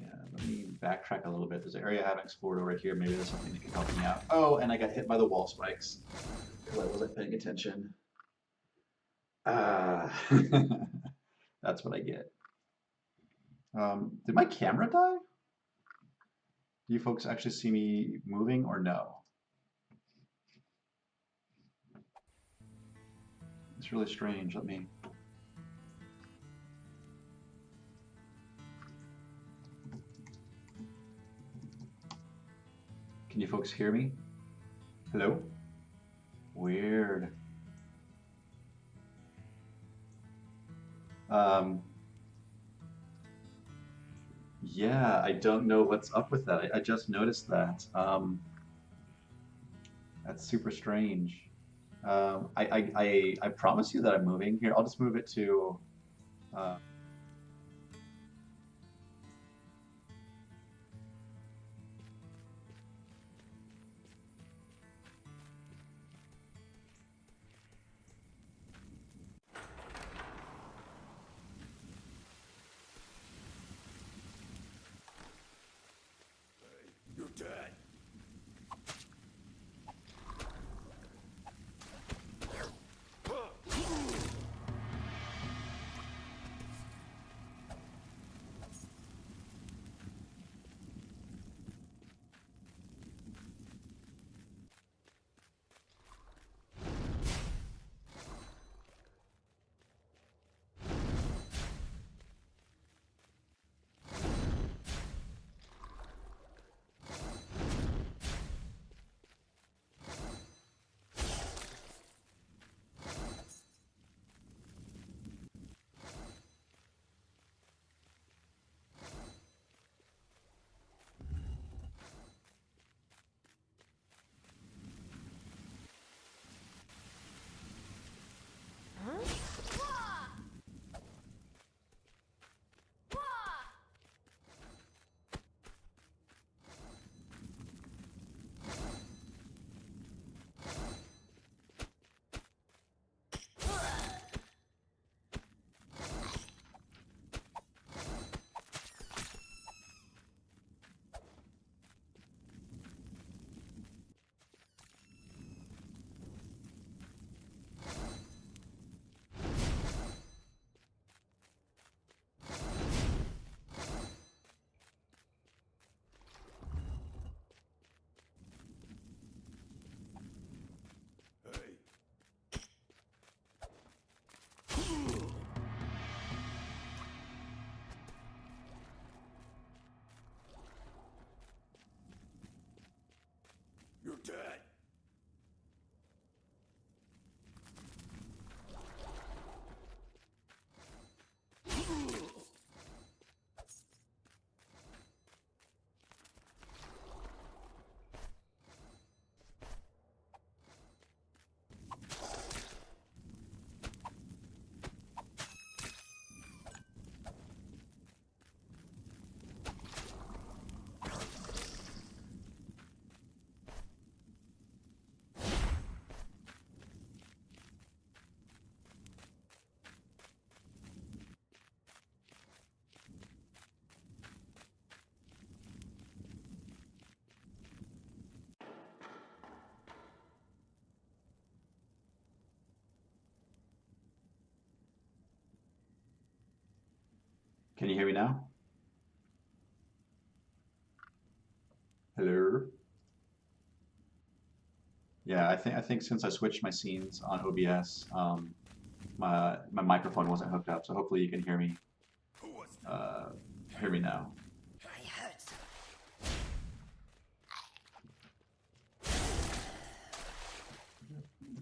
Yeah, let me backtrack a little bit. There's an area I haven't explored over here. Maybe there's something that can help me out. Oh, and I got hit by the wall spikes because I wasn't paying attention. That's what I get. Did my camera die? Do you folks actually see me moving or no? It's really strange. Let me... Can you folks hear me? Hello? Weird. Yeah, I don't know what's up with that. I just noticed that. That's super strange. I promise you that I'm moving. Here, I'll just move it to... Can you hear me now? Hello? Yeah, I think since I switched my scenes on OBS, my microphone wasn't hooked up, so hopefully you can Who was that? uh, hear me now. I heard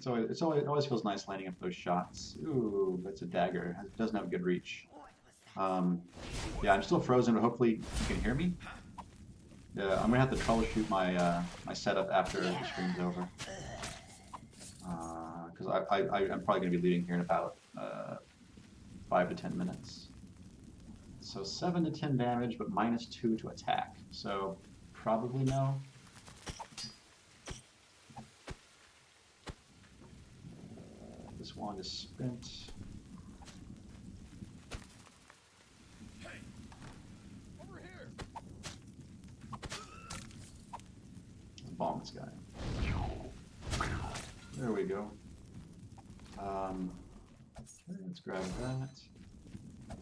some. It always feels nice lining up those shots. Ooh, that's a dagger. It doesn't have good reach. What was that? Yeah, I'm still frozen, but hopefully you can hear me. Yeah, I'm gonna have to troubleshoot my setup after the stream's over. Because I'm probably gonna be leaving here in about 5 to 10 minutes. So 7 to 10 damage, but -2 to attack. So probably no. This wand is spent. Hey! Over here! Let's bomb this guy. There we go. Okay, let's grab that.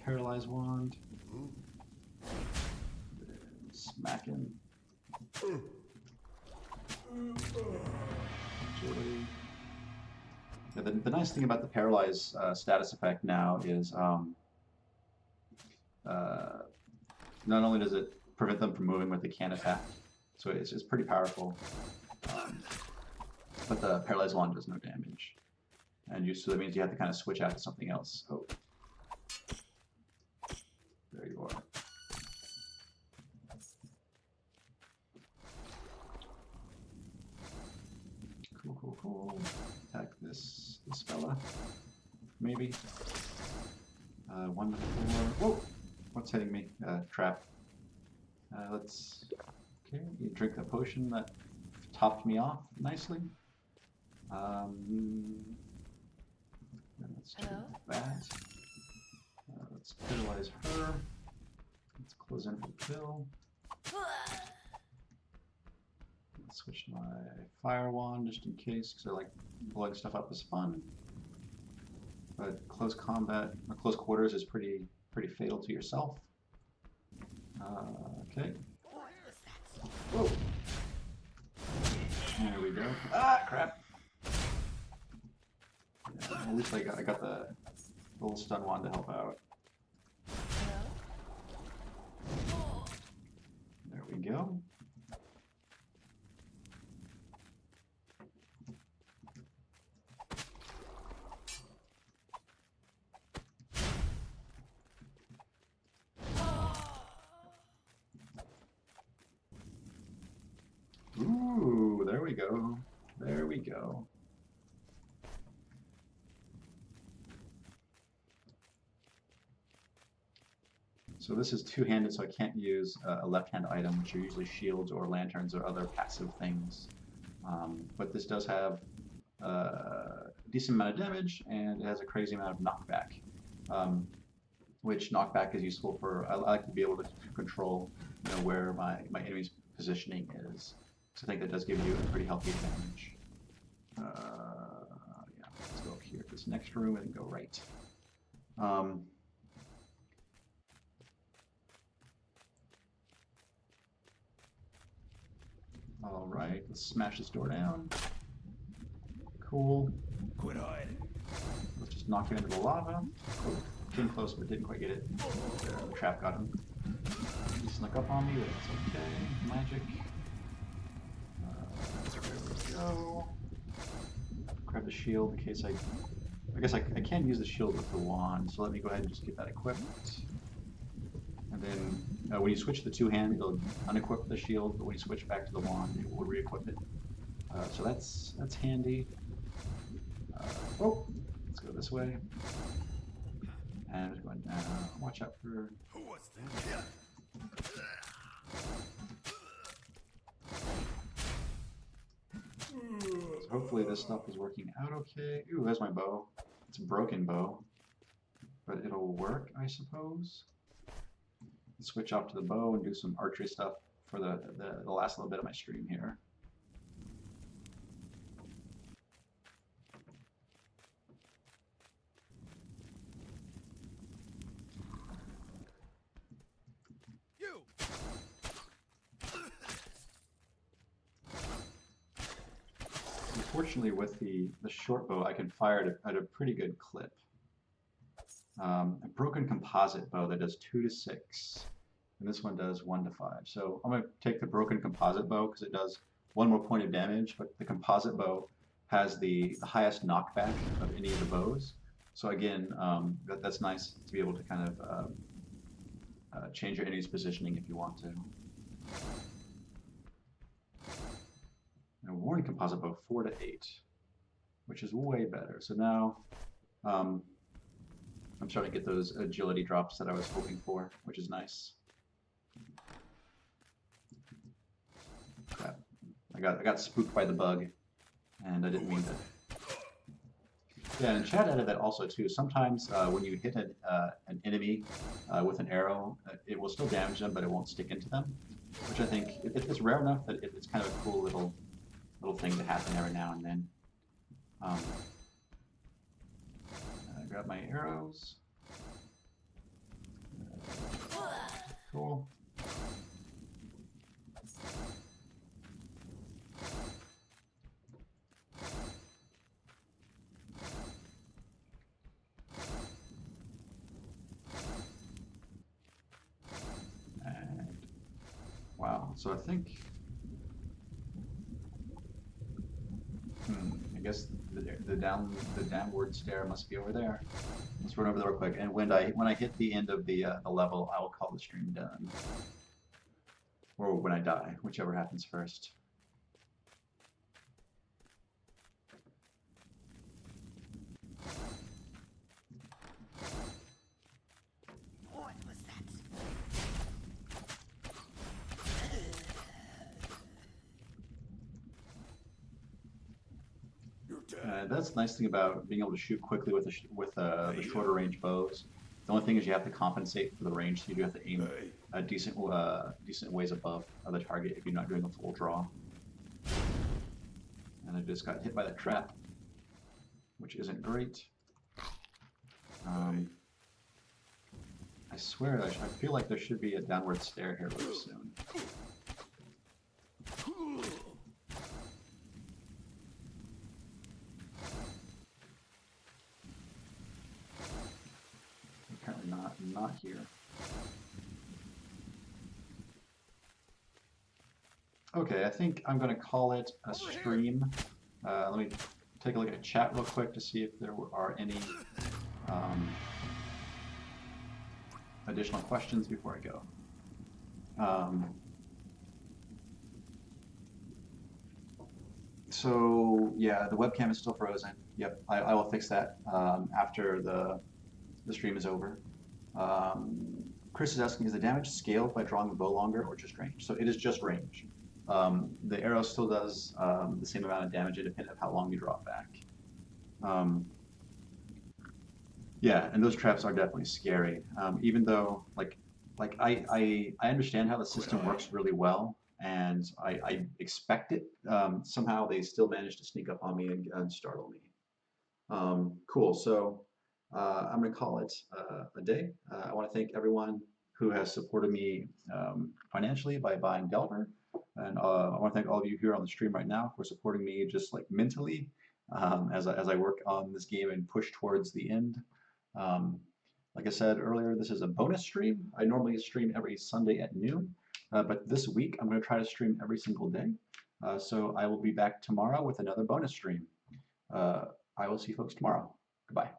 Paralyze wand. Smack him. Agility. Yeah, the nice thing about the paralyze status effect now is not only does it prevent them from moving, but they can't attack. So it's pretty powerful. But the paralyze wand does no damage. And so that means you have to kind of switch out to something else. Oh. There you are. Cool. Attack this fella. Maybe. 1 to 4. Whoa! What's hitting me? Trap. Let's. Okay, you drink the potion that topped me off nicely. Let's do Hello? that. Let's paralyze her. Let's close in for the kill. Let's switch to my fire wand just in case, because I like blowing stuff up is fun. But close combat or close quarters is pretty fatal to yourself. Okay. What was that? Whoa. There we go. Ah, crap. Yeah, at least I got the little stun wand to help out. Hello? There we go. Ooh, there we go. There we go. So this is two-handed, so I can't use a left-hand item, which are usually shields or lanterns or other passive things. But this does have a decent amount of damage, and it has a crazy amount of knockback, which knockback is useful for. I like to be able to control, where my enemy's positioning is. So I think that does give you a pretty healthy advantage. Yeah, let's go up here to this next room and then go right. All right, let's smash this door down. Cool. Quit hiding. Let's just knock him into the lava. Oh, came close, but didn't quite get it. There, the trap got him. He snuck up on me, but it's okay. Magic. There we go. Grab the shield in case I guess I can use the shield with the wand, so let me go ahead and just get that equipped. And then when you switch the two-hand, it'll unequip the shield, but when you switch back to the wand, it will re-equip it. So that's handy. Oh, let's go this way. And just going down. Watch out for. Who was that? So hopefully this stuff is working out okay. Ooh, there's my bow. It's a broken bow, but it'll work, I suppose. Switch off to the bow and do some archery stuff for the last little bit of my stream here. fortunately, with the short bow, I can fire it at a pretty good clip. A broken composite bow that does 2 to 6, and this one does 1 to 5. So I'm going to take the broken composite bow because it does 1 more point of damage, but the composite bow has the highest knockback of any of the bows. So again, that's nice to be able to kind of change your enemy's positioning if you want to. And Warring composite bow 4 to 8, which is way better. So now I'm starting to get those agility drops that I was hoping for, which is nice. Crap. I got spooked by the bug, and I didn't mean to. Yeah, and Chad added that also too. Sometimes when you hit an enemy with an arrow, it will still damage them, but it won't stick into them, which I think it's rare enough that it's kind of a cool little thing to happen every now and then. Grab my arrows. Cool. And wow, so I think I guess the downward stair must be over there. Let's run over there real quick. And when I hit the end of the level, I will call the stream done, or when I die, whichever happens first. What was that? You're dead. That's the nice thing about being able to shoot quickly with the shorter range bows. The only thing is you have to compensate for the range, so you do have to aim Hey. decent ways above the target if you're not doing a full draw. And I just got hit by that trap, which isn't great. I swear, I feel like there should be a downward stair here really soon. Apparently not here. Okay, I think I'm going to call it a stream. Let me take a look at chat real quick to see if there are any additional questions before I go. So yeah, the webcam is still frozen. Yep, I will fix that after the stream is over. Chris is asking, is the damage scaled by drawing the bow longer or just range? So it is just range. The arrow still does the same amount of damage independent of how long you draw it back. Yeah, and those traps are definitely scary. Even though, like I understand how the system works really well, and I expect it. Somehow they still manage to sneak up on me and startle me. Cool. So I'm going to call it a day. I want to thank everyone who has supported me financially by buying Delver. And I want to thank all of you here on the stream right now for supporting me just like mentally as I work on this game and push towards the end. Like I said earlier, this is a bonus stream. I normally stream every Sunday at noon, but this week I'm going to try to stream every single day. So I will be back tomorrow with another bonus stream. I will see folks tomorrow. Goodbye.